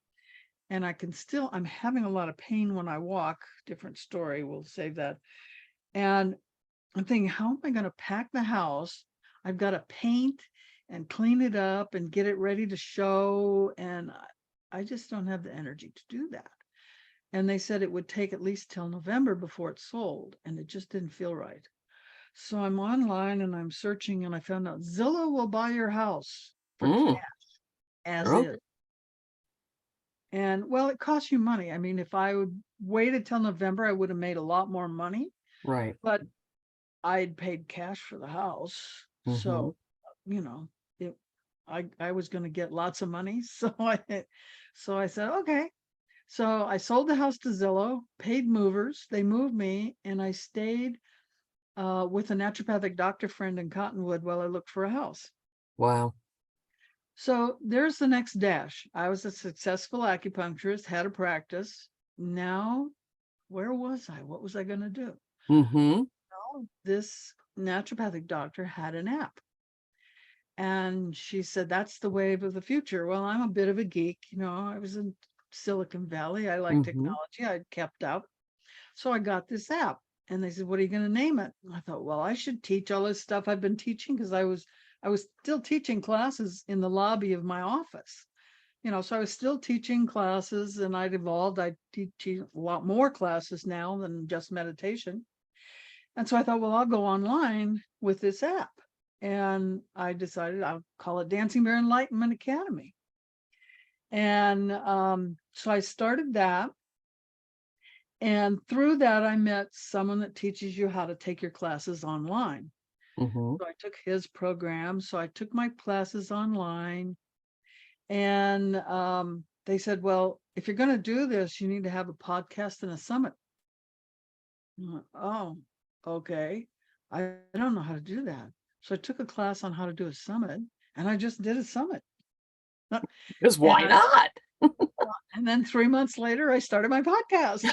And I'm having a lot of pain when I walk. Different story. We'll save that. And I'm thinking, how am I going to pack the house? I've got to paint and clean it up and get it ready to show. And I just don't have the energy to do that. And they said it would take at least till November before it sold. And it just didn't feel right. So I'm online and I'm searching, and I found out Zillow will buy your house for Mm. cash as Oh. is. And well, it costs you money. I mean, if I would waited till November, I would have made a lot more money, Right. but I'd paid cash for the house. Mm-hmm. So, you know, it, I was going to get lots of money. So I said, okay. So I sold the house to Zillow, paid movers. They moved me, and I stayed with a naturopathic doctor friend in Cottonwood while I looked for a house. Wow. So there's the next dash. I was a successful acupuncturist, had a practice. Now, where was I? What was I going to do? Mm-hmm. Well, this naturopathic doctor had an app. And she said, that's the wave of the future. Well, I'm a bit of a geek. I was in Silicon Valley. I like Mm-hmm. technology. I'd kept up. So I got this app. And they said, what are you going to name it? And I thought, well, I should teach all this stuff I've been teaching, because I was still teaching classes in the lobby of my office. So I was still teaching classes, and I'd evolved. I teach a lot more classes now than just meditation. And so I thought, well, I'll go online with this app. And I decided I'll call it Dancing Bear Enlightenment Academy. And so I started that. And through that, I met someone that teaches you how to take your classes online. Mm-hmm. So I took his program. So I took my classes online. And they said, well, if you're going to do this, you need to have a podcast and a summit. Went, oh, okay. I don't know how to do that. So I took a class on how to do a summit, and I just did a summit. Because why And, not? and then 3 months later, I started my podcast.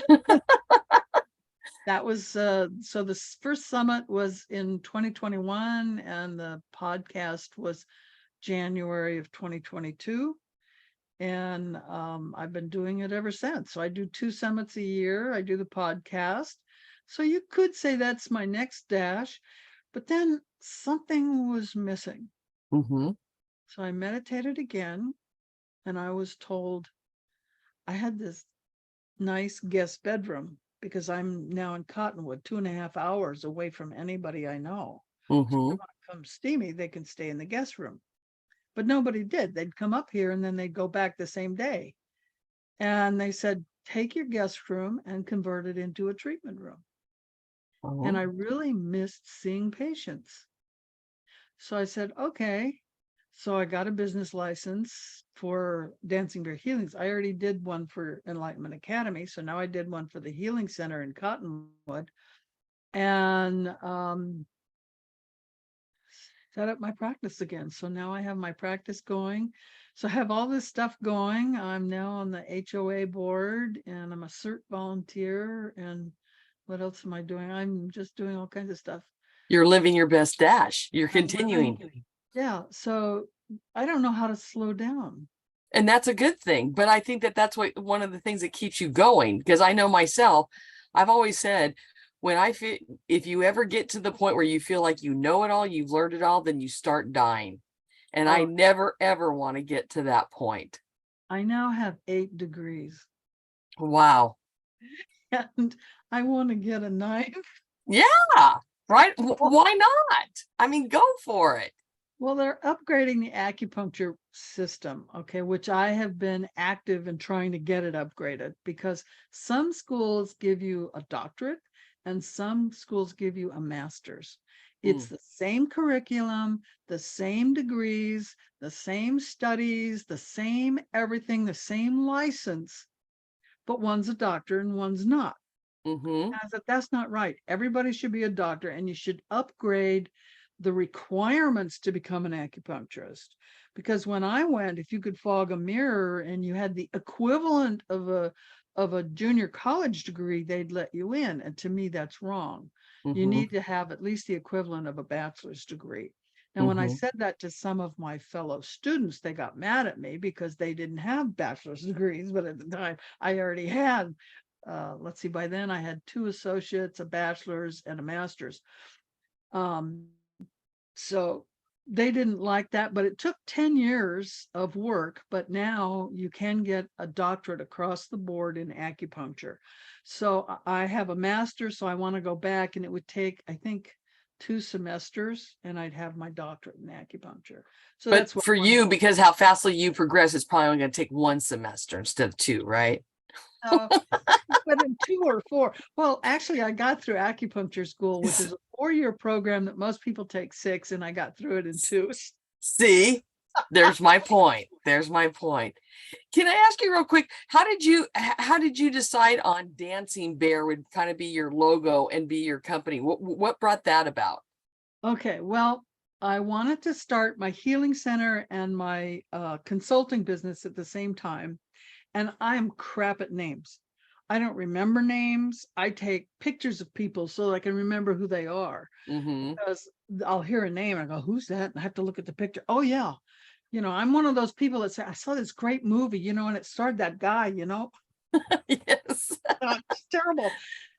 That was so the first summit was in 2021, and the podcast was January of 2022. And I've been doing it ever since. So I do 2 summits a year. I do the podcast. So you could say that's my next dash, but then something was missing. Mm-hmm. So I meditated again, and I was told I had this nice guest bedroom, because I'm now in Cottonwood, 2.5 hours away from anybody I know. So if they Mm-hmm. want to come see me, they can stay in the guest room. but nobody did. They'd come up here and then they'd go back the same day. And they said, take your guest room and convert it into a treatment room. And I Oh, really missed seeing patients. So I said, okay. So I got a business license for Dancing Bear Healings. I already did one for Enlightenment Academy. So now I did one for the Healing Center in Cottonwood. And set up my practice again. So now I have my practice going. So I have all this stuff going. I'm now on the HOA board and I'm a CERT volunteer. And what else am I doing? I'm just doing all kinds of stuff. you're living your best dash. You're I'm living- continuing. Yeah. So I don't know how to slow down. And that's a good thing. But I think that that's what one of the things that keeps you going. Because I know myself, I've always said, when I feel, if you ever get to the point where you feel like you know it all, you've learned it all, then you start dying. And I Oh, never, ever want to get to that point. I now have 8 degrees Wow. and I want to get a knife. Yeah. Right. Why not? I mean, go for it. Well, they're upgrading the acupuncture system, okay, which I have been active in trying to get it upgraded because some schools give you a doctorate and some schools give you a master's. It's Mm, the same curriculum, the same degrees, the same studies, the same everything, the same license, but one's a doctor and one's not. mm-hmm. I said, that's not right. Everybody should be a doctor and you should upgrade the requirements to become an acupuncturist. Because when I went, if you could fog a mirror and you had the equivalent of a junior college degree, they'd let you in. And to me, that's wrong. You Mm-hmm. need to have at least the equivalent of a bachelor's degree. Now, when I Mm-hmm. said that to some of my fellow students, they got mad at me because they didn't have bachelor's degrees, but at the time I already had let's see, by then I had 2 associates, a bachelor's, and a master's. Um, so they didn't like that, but it took 10 years of work. But now you can get a doctorate across the board in acupuncture. So I have a master, so I want to go back, and it would take, I think, 2 semesters, and I'd have my doctorate in acupuncture. So But that's what for I want you, because how fastly you progress, it's probably only going to take 1 semester instead of 2, right? to. But in 2 or 4. Well, actually, I got through acupuncture school, which is a 4-year program that most people take 6, and I got through it in 2. See, there's my point. There's my point. Can I ask you real quick, how did you decide on Dancing Bear would kind of be your logo and be your company? What brought that about? Okay, well, I wanted to start my healing center and my consulting business at the same time, and I'm crap at names. I don't remember names. I take pictures of people so I can remember who they are. Mm-hmm. Because I'll hear a name and I go, who's that? And I have to look at the picture. Oh, yeah. I'm one of those people that say, I saw this great movie, and it starred that guy, Yes. it's terrible.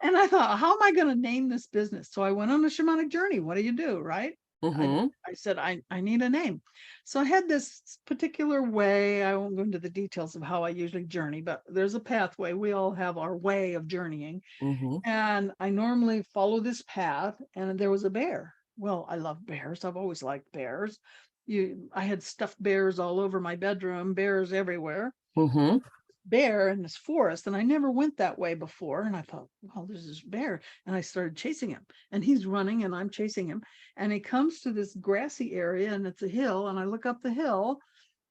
And I thought, how am I going to name this business? So I went on a shamanic journey. What do you do? Right. I, Mm-hmm. I said, I need a name. So I had this particular way. I won't go into the details of how I usually journey, but there's a pathway. We all have our way of journeying. Mm-hmm. And I normally follow this path. And there was a bear. Well, I love bears. I've always liked bears. I had stuffed bears all over my bedroom, bears everywhere. Mm-hmm. Bear in this forest, and I never went that way before. And I thought, well, there's this bear, and I started chasing him, and he's running, and I'm chasing him, and he comes to this grassy area, and it's a hill, and I look up the hill,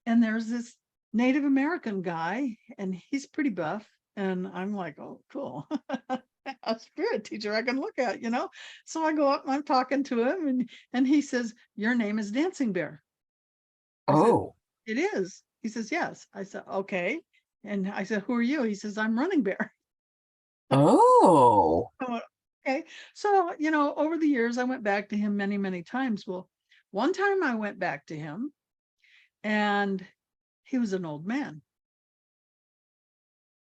and there's this Native American guy, and he's pretty buff, and I'm like, oh, cool. A spirit teacher I can look at. So I go up and I'm talking to him, and he says, your name is Dancing Bear. I said, Oh. it is. He says, yes. I said, okay. And I said, who are you? He says, I'm Running Bear. Oh. I went, okay. So, over the years, I went back to him many, many times. Well, one time I went back to him and he was an old man.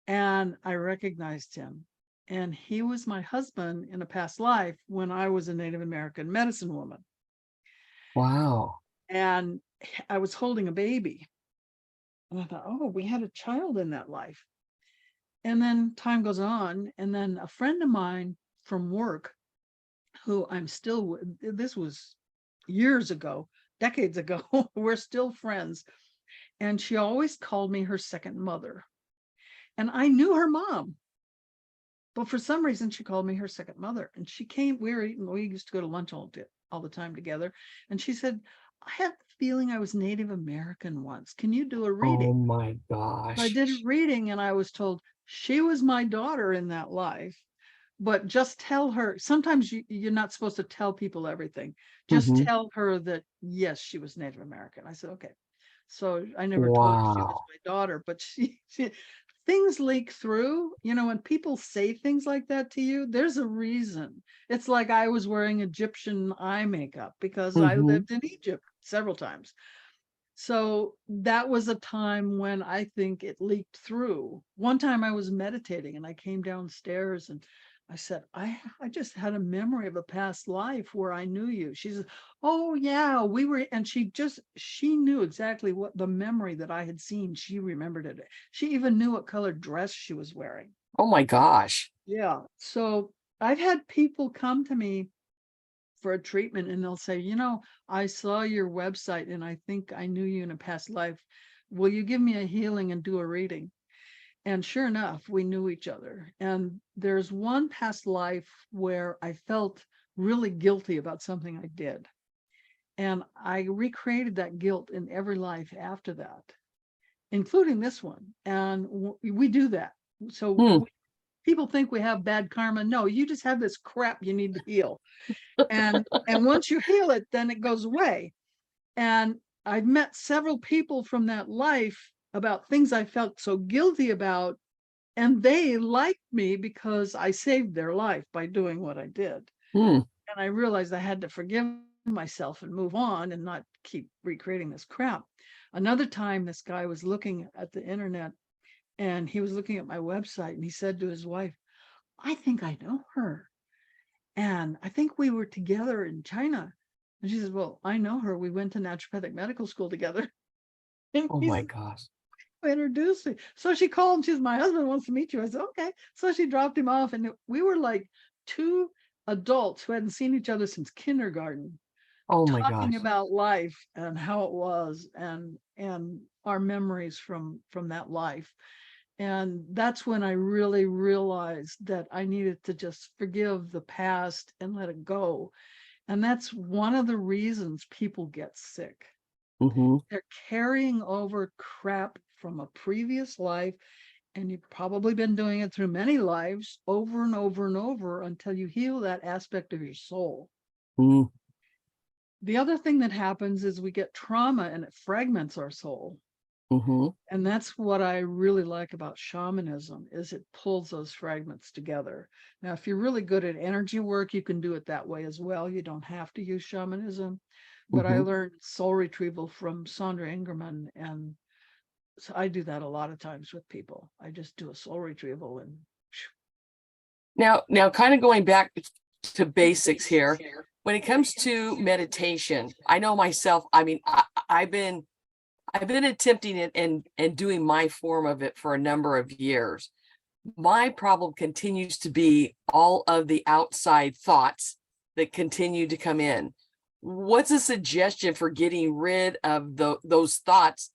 And I recognized him. And he was my husband in a past life when I was a Native American medicine woman. Wow. And I was holding a baby. And I thought, oh, we had a child in that life. And then time goes on. And then a friend of mine from work, who I'm still with, this was years ago, decades ago. We're still friends. And she always called me her second mother. And I knew her mom, but for some reason she called me her second mother. And she came, we used to go to lunch all the time together. And she said, I had the feeling I was Native American once. Can you do a Oh reading? my So I gosh. did a reading and I was told she was my daughter in that life, but just tell her. Sometimes you're not supposed to tell people everything. Just Hmm. tell her that, yes, she was Native American. I said, okay. So I never told her she was Wow. my daughter, but she things leak through. When people say things like that to you, there's a reason. It's like I was wearing Egyptian eye makeup because I Hmm. lived in Egypt several times. So that was a time when I think it leaked through. One time I was meditating and I came downstairs and I said, I just had a memory of a past life where I knew you. She said, oh yeah, we were, and she knew exactly what the memory that I had seen. She remembered it. She even knew what colored dress she was wearing. Oh my gosh. Yeah. So I've had people come to me for a treatment and they'll say, I saw your website and I think I knew you in a past life. Will you give me a healing and do a reading? And sure enough, we knew each other. And there's one past life where I felt really guilty about something I did. And I recreated that guilt in every life after that, including this one. And we do that. So Hmm. people think we have bad karma. No, you just have this crap you need to heal. And once you heal it, then it goes away. And I've met several people from that life about things I felt so guilty about, and they liked me because I saved their life by doing what I did. Hmm. And I realized I had to forgive myself and move on and not keep recreating this crap. Another time, this guy was looking at the internet and he was looking at my website and he said to his wife, I think I know her. And I think we were together in China. And she says, well, I know her. We went to naturopathic medical school together. And Oh he my said, gosh. introduced me. So she called and she says, my husband wants to meet you. I said, okay. So she dropped him off. And we were like two adults who hadn't seen each other since kindergarten, Oh my talking gosh. about life and how it was and our memories from that life. And that's when I really realized that I needed to just forgive the past and let it go. And that's one of the reasons people get sick. Hmm. They're carrying over crap from a previous life, and you've probably been doing it through many lives over and over and over until you heal that aspect of your soul. Hmm. The other thing that happens is we get trauma and it fragments our soul. Hmm. And that's what I really like about shamanism is it pulls those fragments together. Now, if you're really good at energy work, you can do it that way as well. You don't have to use shamanism. But I Hmm. learned soul retrieval from Sandra Ingerman, and so I do that a lot of times with people. I just do a soul retrieval and Now, kind of going back to basics here, when it comes to meditation, I know myself, I mean, I've been attempting it and doing my form of it for a number of years. My problem continues to be all of the outside thoughts that continue to come in. What's a suggestion for getting rid of those thoughts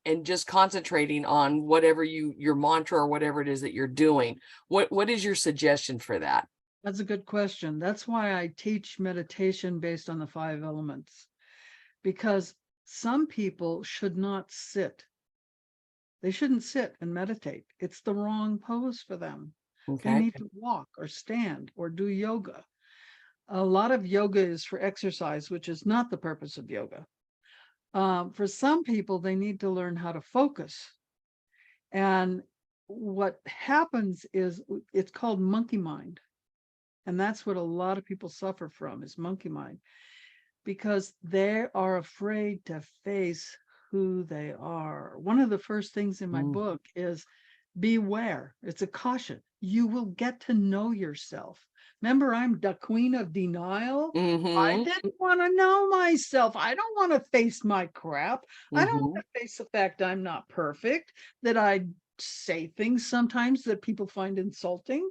and just concentrating on whatever your mantra or whatever it is that you're doing? What is your suggestion for that? that's a good question. That's why I teach meditation based on the 5 elements, because some people should not sit. They shouldn't sit and meditate. It's the wrong pose for them. They Okay. need to walk or stand or do yoga. A lot of yoga is for exercise, which is not the purpose of yoga. For some people, they need to learn how to focus. And what happens is it's called monkey mind. And that's what a lot of people suffer from is monkey mind, because they are afraid to face who they are. One of the first things in my Mm. book is beware. It's a caution. You will get to know yourself. Remember, I'm the queen of denial. I Mm-hmm. didn't want to know myself. I don't want to face my crap. I don't want Mm-hmm. to face the fact I'm not perfect, that I say things sometimes that people find insulting.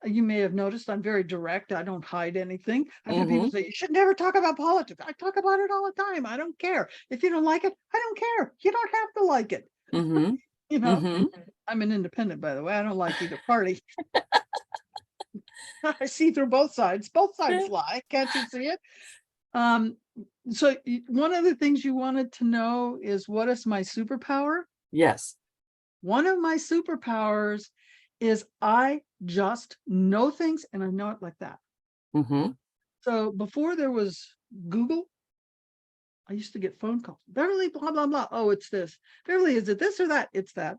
You may have noticed I'm very direct. I don't hide anything. I've had people say, you should never talk about politics. I talk about it all the time. I don't care. If you don't like it, I don't care. You don't have to like it. Mm-hmm. You know, Mm-hmm. I'm an independent, by the way. I don't like either party. I see through both sides. Both sides lie. Can't you see it? So one of the things you wanted to know is, what is my superpower? Yes. One of my superpowers is I just know things, and I know it like that. Mm-hmm. So before there was Google, I used to get phone calls. Beverly, blah, blah, blah. Oh, it's this. Beverly, is it this or that? It's that.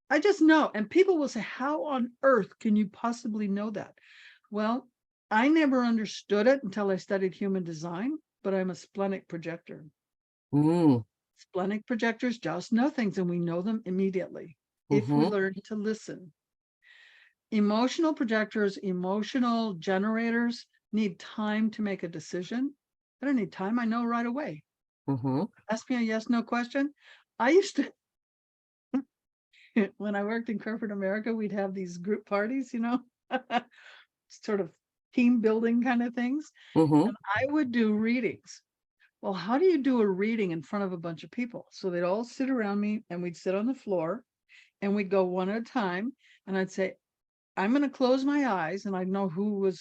I just know. And people will say, how on earth can you possibly know that? Well, I never understood it until I studied human design, but I'm a splenic projector. Mm-hmm. Splenic projectors just know things, and we know them immediately if we learn to listen. Emotional projectors, emotional generators need time to make a decision. I don't need time. I know right away. Mm-hmm. Ask me a yes, no question. I used to, when I worked in corporate America, we'd have these group parties, sort of team building kind of things. Mm-hmm. And I would do readings. Well, how do you do a reading in front of a bunch of people? So they'd all sit around me, and we'd sit on the floor, and we'd go one at a time. And I'd say, I'm going to close my eyes, and I know who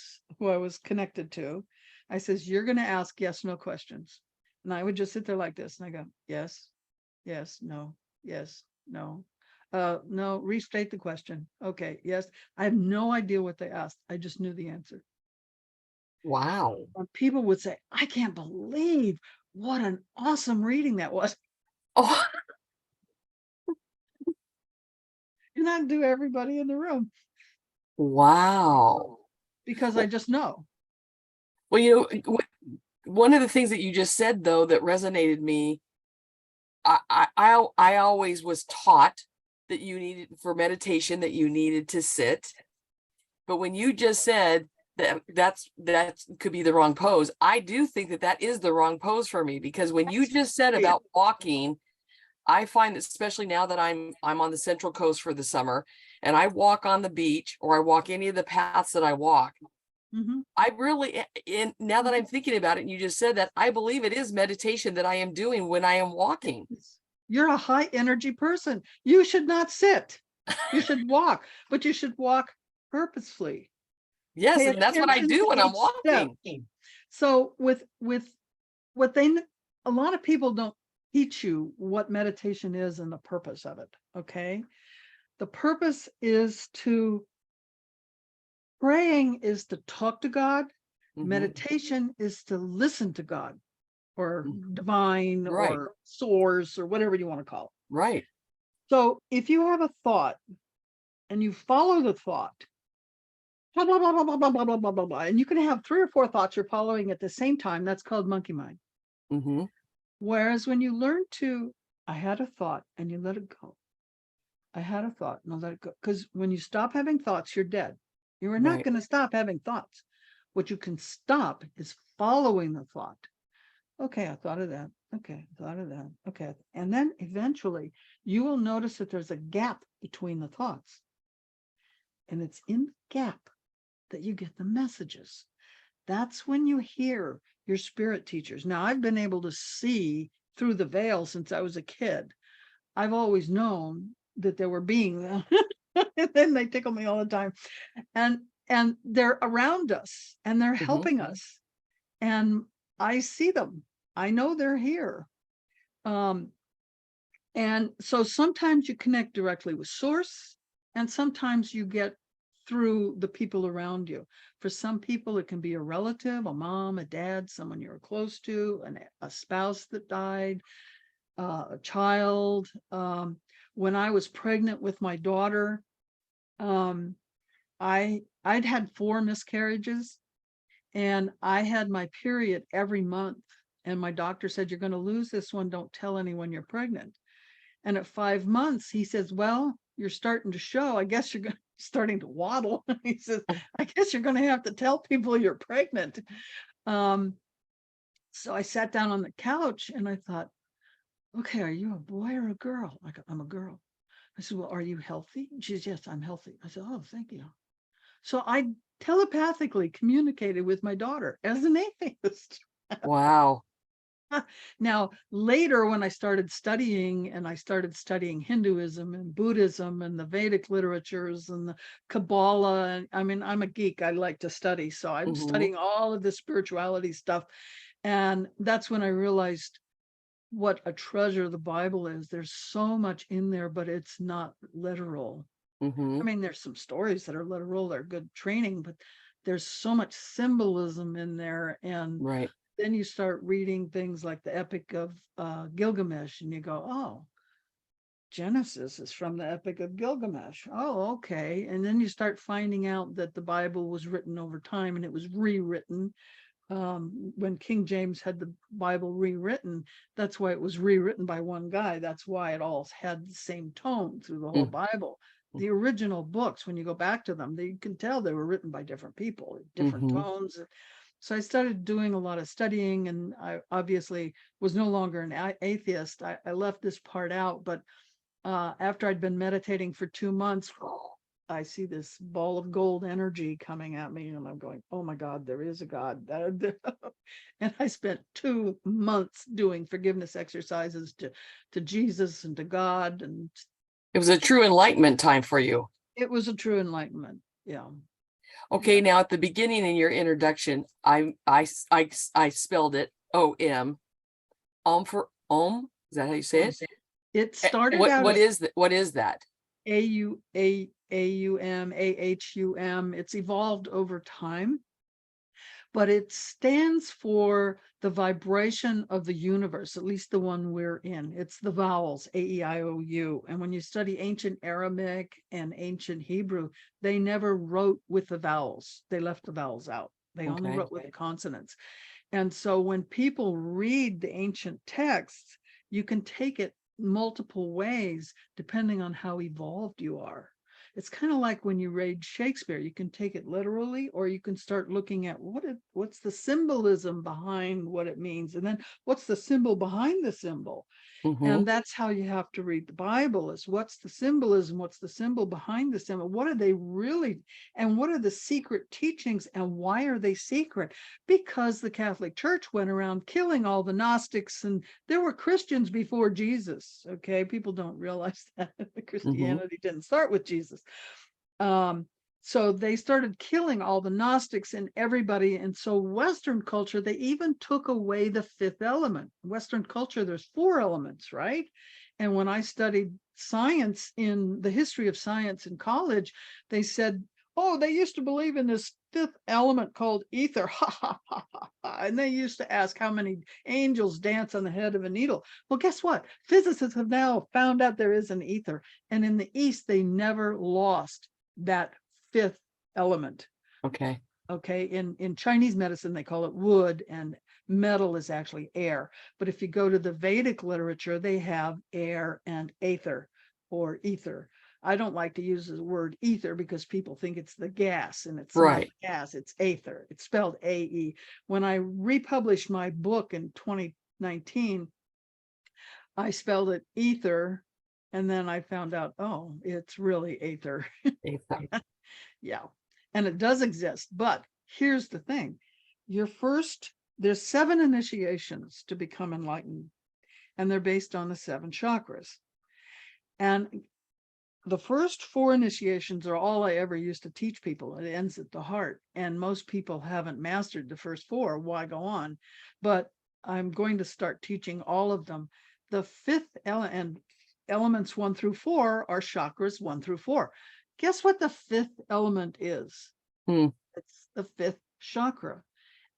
I was connected to. I says, you're going to ask yes, no questions. And I would just sit there like this. And I go, yes, yes, no, yes, no. No, restate the question. Okay, yes. I have no idea what they asked. I just knew the answer. Wow. And people would say, I can't believe what an awesome reading that was. Oh, And I'd do everybody in the room wow. because I just know. Well, one of the things that you just said, though, that resonated me, I always was taught that you needed, for meditation, that you needed to sit. But when you just said that could be the wrong pose, I do think that is the wrong pose for me, because when you just said about walking, I find that, especially now that I'm on the Central Coast for the summer, and I walk on the beach, or I walk any of the paths that I walk, I really, now that I'm thinking about it, and you just said that, I believe it is meditation that I am doing when I am walking. You're a high energy person. You should not sit. You should walk, but you should walk purposefully. Yes, Pay and that's what I attention do to when I'm each step. walking. So with what a lot of people don't teach you what meditation is and the purpose of it. Okay. The purpose is praying is to talk to God. Meditation is to listen to God, or divine, Right. or source, or whatever you want to call it. Right. So if you have a thought and you follow the thought, blah, blah, blah, blah, blah, blah, blah, blah, blah, blah, blah, and you can have 3 or 4 thoughts you're following at the same time, that's called monkey mind. Whereas when you learn to, I had a thought, and you let it go. I had a thought, and I'll let it go. Because when you stop having thoughts, you're dead. You are not going to stop having thoughts. What you can stop is following the thought. Okay, I thought of that. Okay, I thought of that. Okay. And then eventually you will notice that there's a gap between the thoughts. And it's in the gap that you get the messages. That's when you hear your spirit teachers. Now, I've been able to see through the veil since I was a kid. I've always known that there were beings, and then they tickle me all the time. And they're around us, and they're helping us. And I see them. I know they're here. And so sometimes you connect directly with source, and sometimes you get through the people around you. For some people, it can be a relative, a mom, a dad, someone you're close to, a spouse that died, a child. When I was pregnant with my daughter, I'd had 4 miscarriages, and I had my period every month. And my doctor said, you're going to lose this one. Don't tell anyone you're pregnant. And at 5 months, he says, well, you're starting to show. I guess you're starting to waddle. He says, I guess you're going to have to tell people you're pregnant. So I sat down on the couch and I thought, okay, are you a boy or a girl? I'm a girl. I said, well, are you healthy? And she says, yes, I'm healthy. I said, oh, thank you. So I telepathically communicated with my daughter as an atheist. Wow. Now, later, when I started studying, and I started studying Hinduism and Buddhism and the Vedic literatures and the Kabbalah, and I mean, I'm a geek. I like to study. So I'm Hmm. studying all of the spirituality stuff. And that's when I realized what a treasure the Bible is. There's so much in there, but it's not literal. Hmm. I mean, there's some stories that are literal, they're good training, but there's so much symbolism in there. And Right. then you start reading things like the Epic of Gilgamesh, and you go, oh, Genesis is from the Epic of Gilgamesh. Oh, okay. And then you start finding out that the Bible was written over time and it was rewritten. When King James had the Bible rewritten, that's why it was rewritten by one guy. That's why it all had the same tone through the whole Bible. The original books, when you go back to them, you can tell they were written by different people, different Hmm. tones. So I started doing a lot of studying, and I obviously was no longer an atheist. I left this part out, but after I'd been meditating for 2 months, I see this ball of gold energy coming at me, and I'm going, oh my God, there is a God. And I spent 2 months doing forgiveness exercises to Jesus and to God. And It was a true enlightenment time for you. it was a true enlightenment. Yeah. Okay, Yeah. now at the beginning in your introduction, I spelled it O-M. Om for Om. Is that how you say it? It started out What as is that? What is that? AUM. It's evolved over time, but it stands for the vibration of the universe, at least the one we're in. It's the vowels, A-E-I-O-U. And when you study ancient Aramaic and ancient Hebrew, they never wrote with the vowels. They left the vowels out. They only Okay. wrote with the consonants. And so when people read the ancient texts, you can take it multiple ways depending on how evolved you are. It's kind of like when you read Shakespeare, you can take it literally, or you can start looking at what's the symbolism behind what it means, and then what's the symbol behind the symbol. Hmm. And that's how you have to read the Bible, is what's the symbolism, what's the symbol behind the symbol, what are they really, and what are the secret teachings, and why are they secret? Because the Catholic Church went around killing all the Gnostics, and there were Christians before Jesus. Okay, people don't realize that Hmm. Christianity didn't start with Jesus. Um, so they started killing all the Gnostics and everybody. And so Western culture, they even took away the fifth element. Western culture, there's 4 elements, right? And when I studied science, in the history of science in college, they said, oh, they used to believe in this 5th element called ether. Ha, ha, ha, ha, ha. And they used to ask how many angels dance on the head of a needle. Well, guess what? Physicists have now found out there is an ether. And in the East, they never lost that 5th element. Okay. Okay. In Chinese medicine, they call it wood, and metal is actually air. But if you go to the Vedic literature, they have air and aether, or ether. I don't like to use the word ether because people think it's the gas, and it's not Right. gas, it's aether. It's spelled A-E. When I republished my book in 2019, I spelled it ether, and then I found out, oh, it's really aether. Yeah, and it does exist. But here's the thing. There's 7 initiations to become enlightened, and they're based on the 7 chakras. And the first 4 initiations are all I ever used to teach people. It ends at the heart. And most people haven't mastered the first 4. Why go on? But I'm going to start teaching all of them. The 5th and elements 1 through 4 are chakras 1 through 4. Guess what the 5th element is? Hmm. It's the 5th chakra,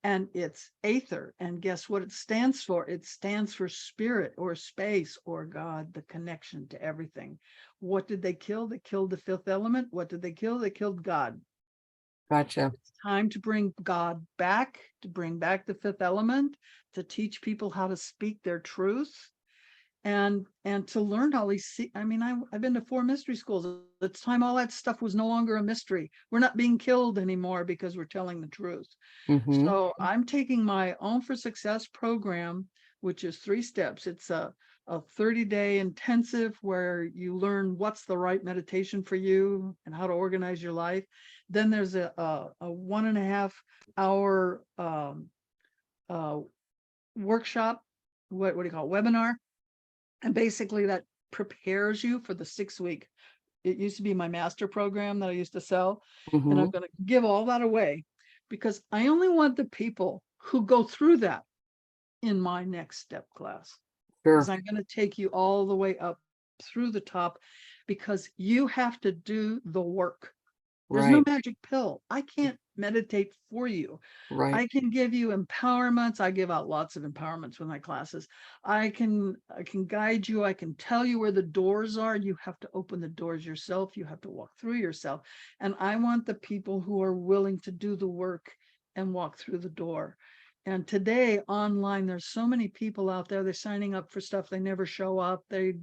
and it's aether. And guess what it stands for? It stands for spirit, or space, or God, the connection to everything. What did they kill? They killed the 5th element. What did they kill? They killed God. Gotcha. It's time to bring God back, to bring back the 5th element, to teach people how to speak their truth, and to learn all these. I mean, I've been to 4 mystery schools. It's time all that stuff was no longer a mystery. We're not being killed anymore because we're telling the truth. Hmm. So I'm taking my Own for Success program, which is 3 steps. It's a a 30-day intensive where you learn what's the right meditation for you and how to organize your life. Then there's a 1.5 hour workshop, what do you call it, webinar. And basically that prepares you for the 6-week. It used to be my master program that I used to sell. And I'm going to give all that away because I only want the people who go through that in my next step class. Because I'm going to take you all the way up through the top because you have to do the work. There's no magic pill. I can't meditate for you. I can give you empowerments. I give out lots of empowerments with my classes. I can guide you. I can tell you where the doors are. You have to open the doors yourself. You have to walk through yourself. And I want the people who are willing to do the work and walk through the door. And today online, there's so many people out there. They're signing up for stuff. They never show up. They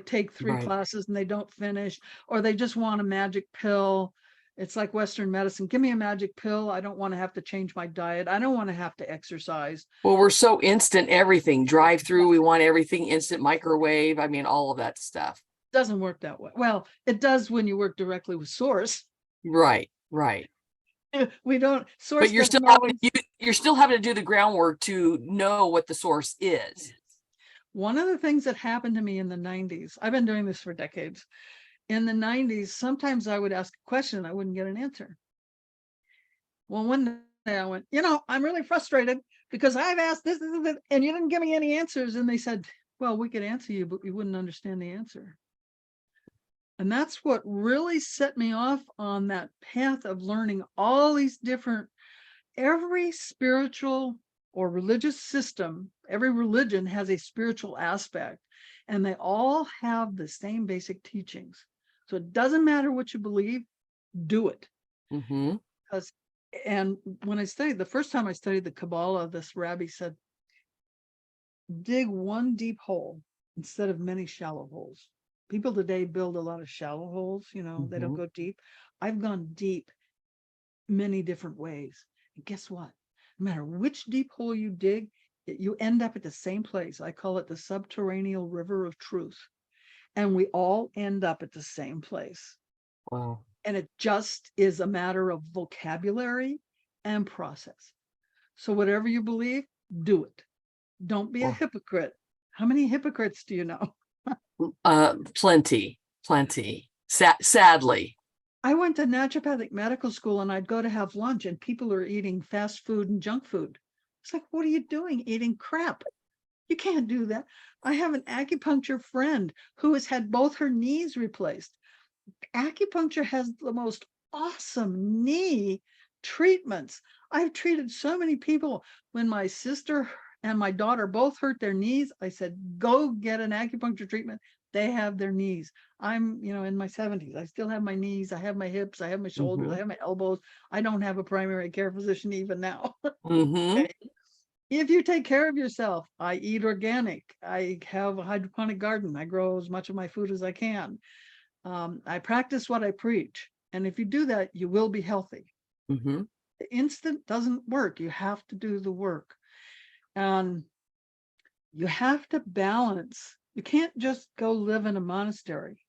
take 3 classes and they don't finish, or they just want a magic pill. It's like Western medicine. Give me a magic pill. I don't want to have to change my diet. I don't want to have to exercise. Well, we're so instant everything. Drive through, we want everything instant, microwave. I mean, all of that stuff. Doesn't work that way. Well, it does when you work directly with source. Right. We don't source. But you're still having to do the groundwork to know what the source is. One of the things that happened to me in the 90s, I've been doing this for decades. In the 90s, sometimes I would ask a question and I wouldn't get an answer. Well, one day I went, I'm really frustrated because I've asked this, and you didn't give me any answers. And they said, well, we could answer you, but you wouldn't understand the answer. And that's what really set me off on that path of learning all these different, every spiritual or religious system, every religion has a spiritual aspect, and they all have the same basic teachings. So it doesn't matter what you believe, do it. Because, and when I studied, the first time I studied the Kabbalah, this rabbi said, dig one deep hole instead of many shallow holes. People today build a lot of shallow holes, they don't go deep. I've gone deep many different ways. And guess what? No matter which deep hole you dig, you end up at the same place. I call it the subterranean river of truth. And we all end up at the same place. Wow. And it just is a matter of vocabulary and process. So whatever you believe, do it. Don't be a hypocrite. How many hypocrites do you know? Plenty. Sadly. I went to naturopathic medical school and I'd go to have lunch and people are eating fast food and junk food. It's like, what are you doing? Eating crap. You can't do that. I have an acupuncture friend who has had both her knees replaced. Acupuncture has the most awesome knee treatments. I've treated so many people. When my sister and my daughter both hurt their knees, I said, go get an acupuncture treatment. They have their knees. I'm, in my 70s. I still have my knees. I have my hips. I have my shoulders. I have my elbows. I don't have a primary care physician even now. Okay. If you take care of yourself, I eat organic. I have a hydroponic garden. I grow as much of my food as I can. I practice what I preach. And if you do that, you will be healthy. The instant doesn't work. You have to do the work. And you have to balance. You can't just go live in a monastery.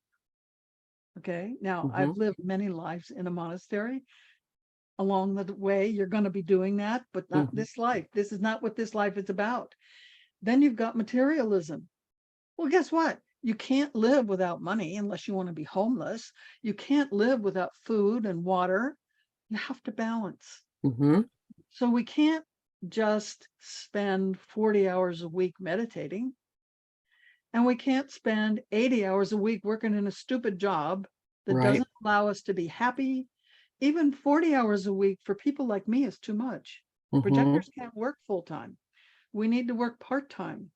Okay. Now, I've lived many lives in a monastery. Along the way, you're going to be doing that, but not this life. This is not what this life is about. Then you've got materialism. Well, guess what? You can't live without money unless you want to be homeless. You can't live without food and water. You have to balance. So we can't just spend 40 hours a week meditating. And we can't spend 80 hours a week working in a stupid job that doesn't allow us to be happy. Even 40 hours a week for people like me is too much. Projectors can't work full time. We need to work part time.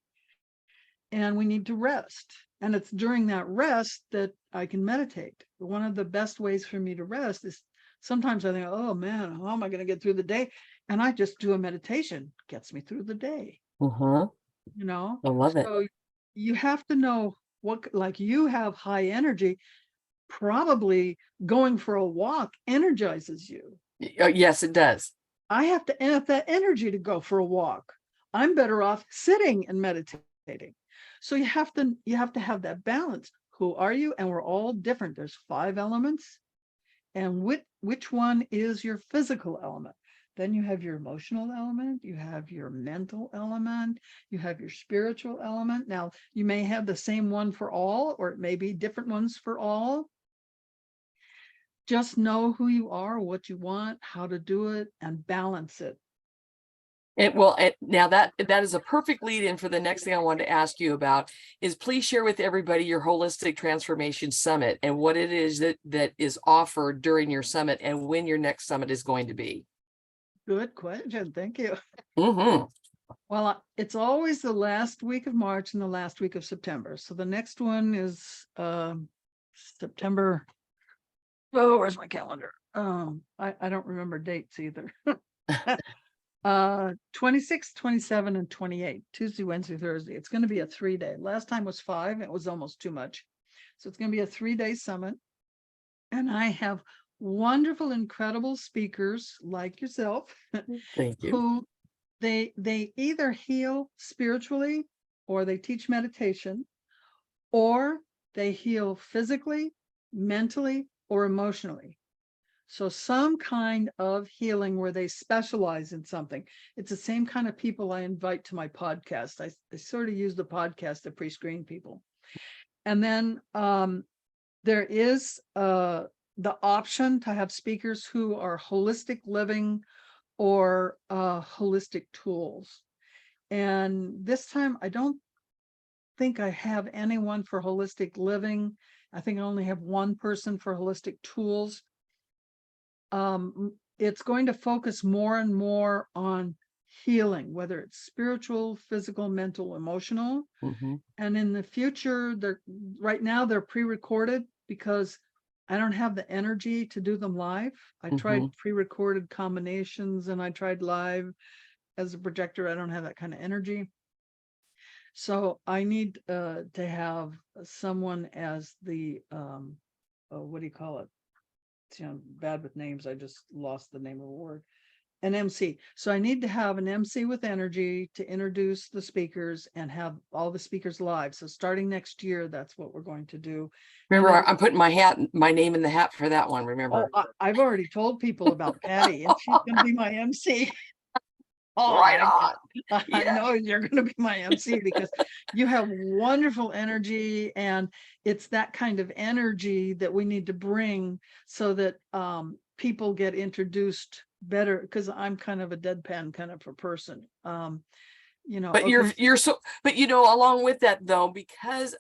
And we need to rest. And it's during that rest that I can meditate. One of the best ways for me to rest is sometimes I think, oh man, how am I going to get through the day? And I just do a meditation. Gets me through the day. I love it. So you have to know what, like you have high energy. Probably going for a walk energizes you. Yes, it does. I have to have that energy to go for a walk. I'm better off sitting and meditating. So you have to have that balance. Who are you? And we're all different. There's 5 elements. And which one is your physical element? Then you have your emotional element, you have your mental element, you have your spiritual element. Now, you may have the same one for all, or it may be different ones for all. Just know who you are, what you want, how to do it, and balance it. Now that is a perfect lead in for the next thing I wanted to ask you about is please share with everybody your Holistic Transformation Summit and what it is that is offered during your summit and when your next summit is going to be. Good question. Thank you. Mm-hmm. Well, it's always the last week of March and the last week of September. So the next one is September. Oh, where's my calendar? I don't remember dates either. 26, 27, and 28, Tuesday, Wednesday, Thursday. It's going to be a 3-day. Last time was 5. It was almost too much. So it's going to be a 3-day summit. And I have wonderful, incredible speakers like yourself. Thank you. Who they either heal spiritually, or they teach meditation, or they heal physically, mentally, or emotionally. So some kind of healing where they specialize in something. It's the same kind of people I invite to my podcast. I sort of use the podcast to pre-screen people. And then there is the option to have speakers who are holistic living or holistic tools. And this time, I don't think I have anyone for holistic living. I think I only have one person for holistic tools. It's going to focus more and more on healing, whether it's spiritual, physical, mental, emotional. Mm-hmm. And in the future, right now they're pre-recorded because I don't have the energy to do them live. I tried pre-recorded combinations and I tried live as a projector. I don't have that kind of energy. So I need to have someone as the, what do you call it? It's, bad with names. I just lost the name of the word. An MC. So I need to have an MC with energy to introduce the speakers and have all the speakers live. So starting next year, that's what we're going to do. Remember, I'm putting my name in the hat for that one. Remember? Oh, I've already told people about Patti, and she's going to be my MC. Oh, right on. I know you're going to be my MC because you have wonderful energy, and it's that kind of energy that we need to bring so that people get introduced better, because I'm kind of a deadpan kind of a person. But along with that though, because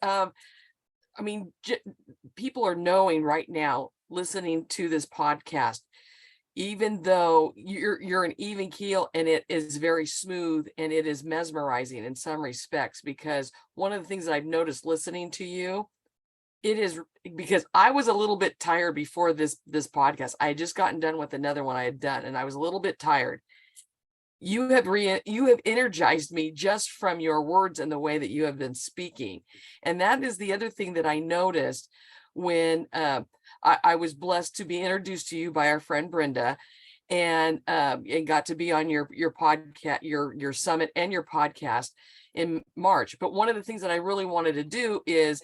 people are knowing right now listening to this podcast, even though you're an even keel and it is very smooth and it is mesmerizing in some respects, because one of the things that I've noticed listening to you, it is because I was a little bit tired before this podcast. I had just gotten done with another one I had done and I was a little bit tired. You have energized me just from your words and the way that you have been speaking. And that is the other thing that I noticed when I was blessed to be introduced to you by our friend Brenda, and got to be on your podcast, your summit and your podcast in March. But one of the things that I really wanted to do is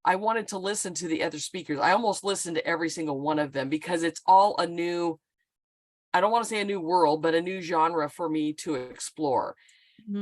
I wanted to listen to the other speakers. I almost listened to every single one of them because it's all a new, I don't want to say a new world, but a new genre for me to explore.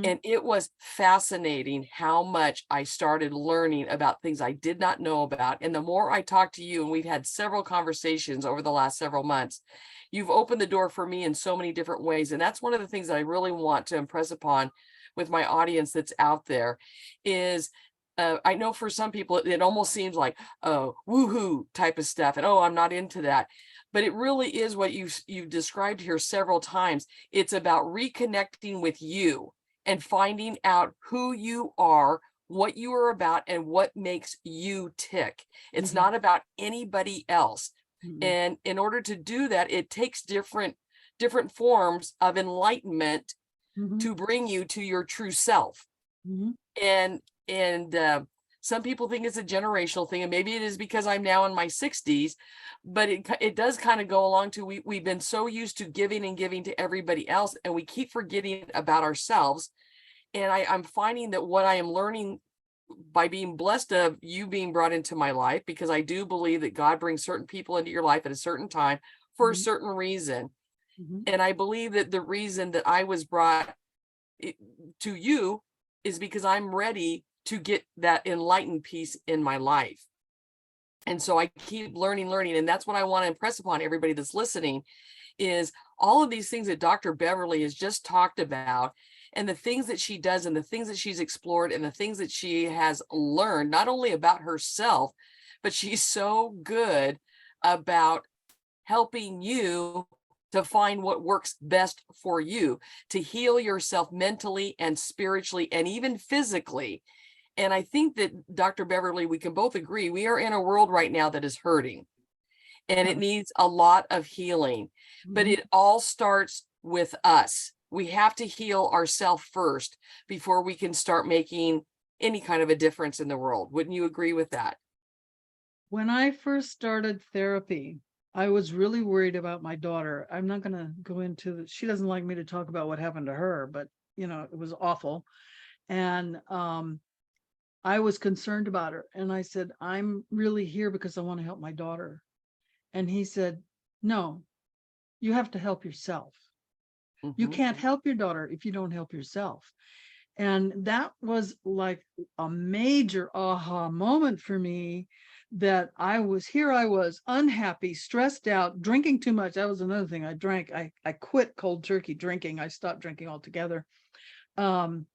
And it was fascinating how much I started learning about things I did not know about. And the more I talked to you, and we've had several conversations over the last several months, you've opened the door for me in so many different ways. And that's one of the things that I really want to impress upon with my audience that's out there is, I know for some people, it almost seems like, oh, woohoo type of stuff. And, oh, I'm not into that. But it really is what you've described here several times. It's about reconnecting with you and finding out who you are, what you are about, and what makes you tick. It's not about anybody else. And in order to do that, it takes different forms of enlightenment to bring you to your true self. And some people think it's a generational thing, and maybe it is because I'm now in my 60s, but it does kind of go along to we've been so used to giving and giving to everybody else, and we keep forgetting about ourselves. And I'm finding that what I am learning by being blessed of you being brought into my life, because I do believe that God brings certain people into your life at a certain time for a Mhm, certain reason. mhm. And I believe that the reason that I was brought to you is because I'm ready to get that enlightened piece in my life. And so I keep learning. And that's what I want to impress upon everybody that's listening is all of these things that Dr. Beverly has just talked about, and the things that she does, and the things that she's explored, and the things that she has learned, not only about herself, but she's so good about helping you to find what works best for you, to heal yourself mentally and spiritually and even physically. And I think that Dr. Beverly, we can both agree we are in a world right now that is hurting and it Yeah. needs a lot of healing, but Mhm. it all starts with us. We have to heal ourselves first before we can start making any kind of a difference in the world. Wouldn't you agree with that? When I first started therapy, I was really worried about my daughter. I'm not going to go into she doesn't like me to talk about what happened to her, but it was awful. And I was concerned about her. And I said, I'm really here because I want to help my daughter. And he said, no, you have to help yourself. You Mm-hmm. can't help your daughter if you don't help yourself. And that was like a major aha moment for me, that I was unhappy, stressed out, drinking too much. That was another thing. I quit cold turkey drinking. I stopped drinking altogether. Um,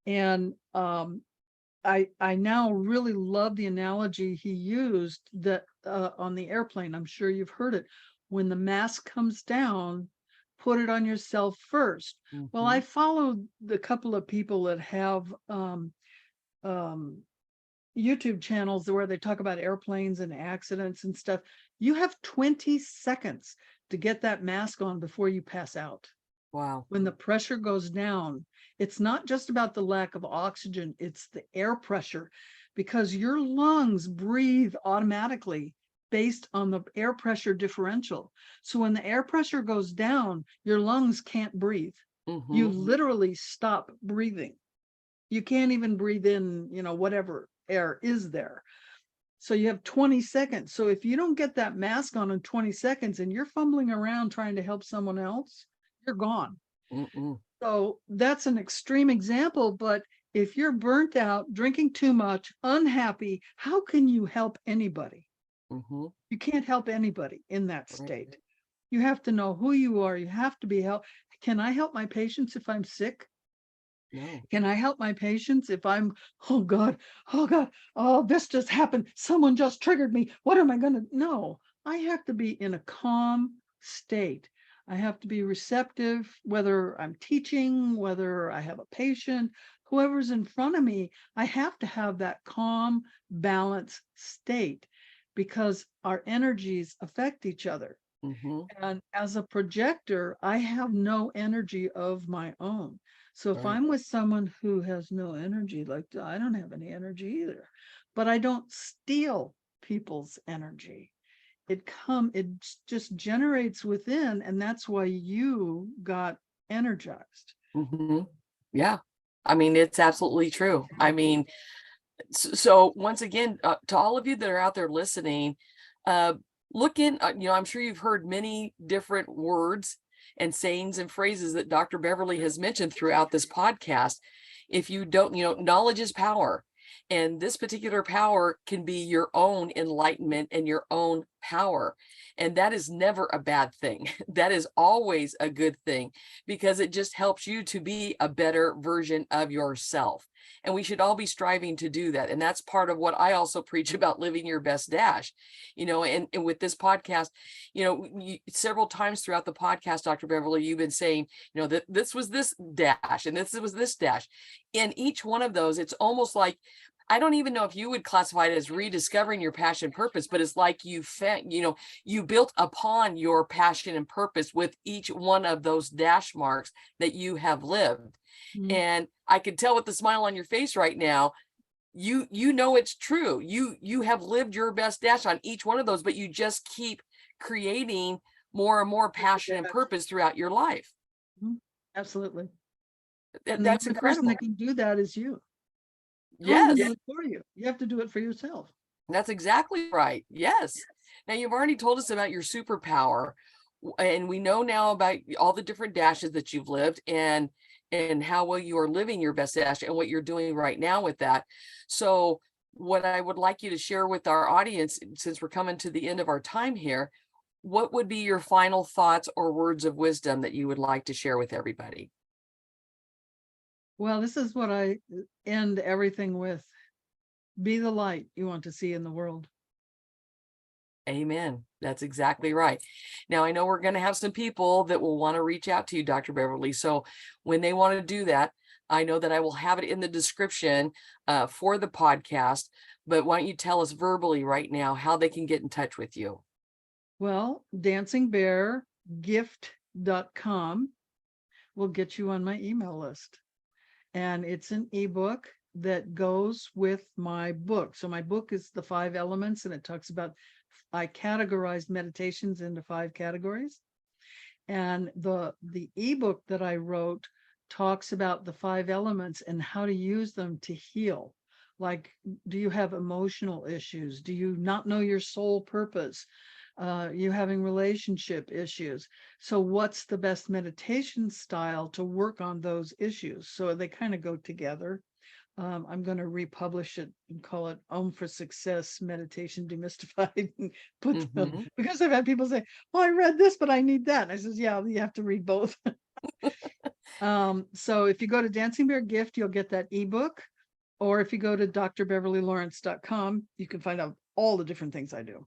and I now really love the analogy he used, that on the airplane. I'm sure you've heard it. When the mask comes down, put it on yourself first. Well, Mm-hmm. I followed the couple of people that have um, YouTube channels where they talk about airplanes and accidents and stuff. You have 20 seconds to get that mask on before you pass out. Wow. When the pressure goes down, it's not just about the lack of oxygen, it's the air pressure, because your lungs breathe automatically based on the air pressure differential. So when the air pressure goes down, your lungs can't breathe. You Mm-hmm. literally stop breathing. You can't even breathe in, whatever air is there. So you have 20 seconds. So if you don't get that mask on in 20 seconds and you're fumbling around trying to help someone else, you're gone. Mm-mm. So that's an extreme example, but if you're burnt out, drinking too much, unhappy, how can you help anybody? Mm-hmm. You can't help anybody in that Right. state. You have to know who you are. You have to be helped. Can I help my patients if I'm sick? No. Can I help my patients if I'm, oh God, oh God, oh, this just happened. Someone just triggered me. What am I going to? No, I have to be in a calm state. I have to be receptive, whether I'm teaching, whether I have a patient, whoever's in front of me. I have to have that calm, balanced state, because our energies affect each other. Mm-hmm. And as a projector, I have no energy of my own. So if Right. I'm with someone who has no energy, like I don't have any energy either, but I don't steal people's energy. It just generates within, and that's why you got energized. Mm-hmm. Yeah. I mean, it's absolutely true. I mean, so once again, to all of you that are out there listening, uh, look in, I'm sure you've heard many different words and sayings and phrases that Dr. Beverly has mentioned throughout this podcast. If you don't, knowledge is power. And this particular power can be your own enlightenment and your own power. And that is never a bad thing. That is always a good thing, because it just helps you to be a better version of yourself. And we should all be striving to do that. And that's part of what I also preach about, living your best dash, and with this podcast, several times throughout the podcast, Dr. Beverly, you've been saying, that this was this dash and this was this dash. In each one of those, it's almost like, I don't even know if you would classify it as rediscovering your passion purpose, but it's like you built upon your passion and purpose with each one of those dash marks that you have lived. Mhm. And I can tell with the smile on your face right now, you know it's true. You have lived your best dash on each one of those, but you just keep creating more and more passion and purpose throughout your life. Mhm. Absolutely. That, And the that's only person that incredible. can do that is you. Yes. Yes, Do it for you. You have to do it for yourself. that's exactly right. Yes. Now you've already told us about your superpower, and we know now about all the different dashes that you've lived and how well you are living your best dash and what you're doing right now with that. So what I would like you to share with our audience, since we're coming to the end of our time here, what would be your final thoughts or words of wisdom that you would like to share with everybody? Well, this is what I end everything with. Be the light you want to see in the world. Amen. That's exactly right. Now, I know we're going to have some people that will want to reach out to you, Dr. Beverly. So when they want to do that, I know that I will have it in the description for the podcast. But why don't you tell us verbally right now how they can get in touch with you? Well, dancingbeargift.com will get you on my email list. And it's an ebook that goes with my book. So my book is The 5 Elements, and it talks about, I categorized meditations into 5 categories. And the ebook that I wrote talks about the 5 elements and how to use them to heal. Like, do you have emotional issues? Do you not know your soul purpose? You having relationship issues? So what's the best meditation style to work on those issues? So they kind of go together. I'm going to republish it and call it Om for Success Meditation Demystified. Because I've had people say, "Well, I read this, but I need that." And I says, "Yeah, you have to read both." So if you go to Dancing Bear Gift, you'll get that ebook. Or if you go to drbeverlylawrence.com, you can find out all the different things I do.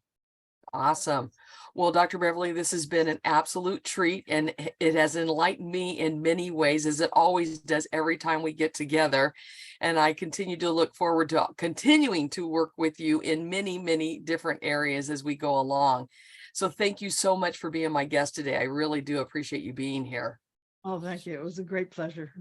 Awesome. Well, Dr. Beverly, this has been an absolute treat, and it has enlightened me in many ways, as it always does every time we get together. And I continue to look forward to continuing to work with you in many, many different areas as we go along. So thank you so much for being my guest today. I really do appreciate you being here. Oh, thank you. It was a great pleasure.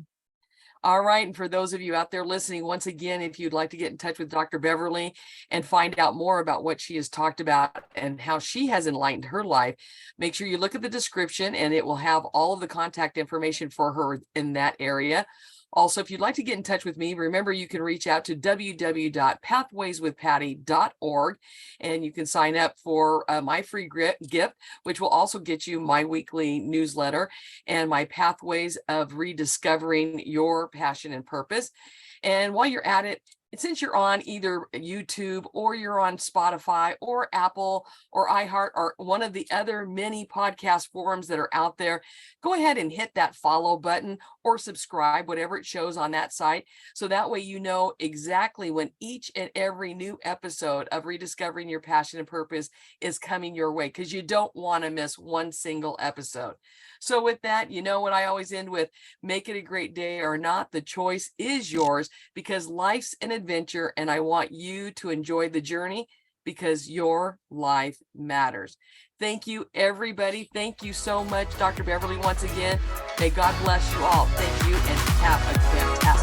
All right. And for those of you out there listening, once again, if you'd like to get in touch with Dr. Beverly and find out more about what she has talked about and how she has enlightened her life, make sure you look at the description, and it will have all of the contact information for her in that area. Also, if you'd like to get in touch with me, remember you can reach out to www.pathwayswithpatti.org, and you can sign up for my free gift, which will also get you my weekly newsletter and my pathways of rediscovering your passion and purpose. And while you're at it, since you're on either YouTube or you're on Spotify or Apple or iHeart or one of the other many podcast forums that are out there, go ahead and hit that follow button or subscribe, whatever it shows on that site. So that way you know exactly when each and every new episode of Rediscovering Your Passion and Purpose is coming your way, because you don't want to miss one single episode. So with that, you know what I always end with: make it a great day or not, the choice is yours, because life's an adventure, and I want you to enjoy the journey, because your life matters. Thank you, everybody. Thank you so much, Dr. Beverly, once again. May God bless you all. Thank you, and have a fantastic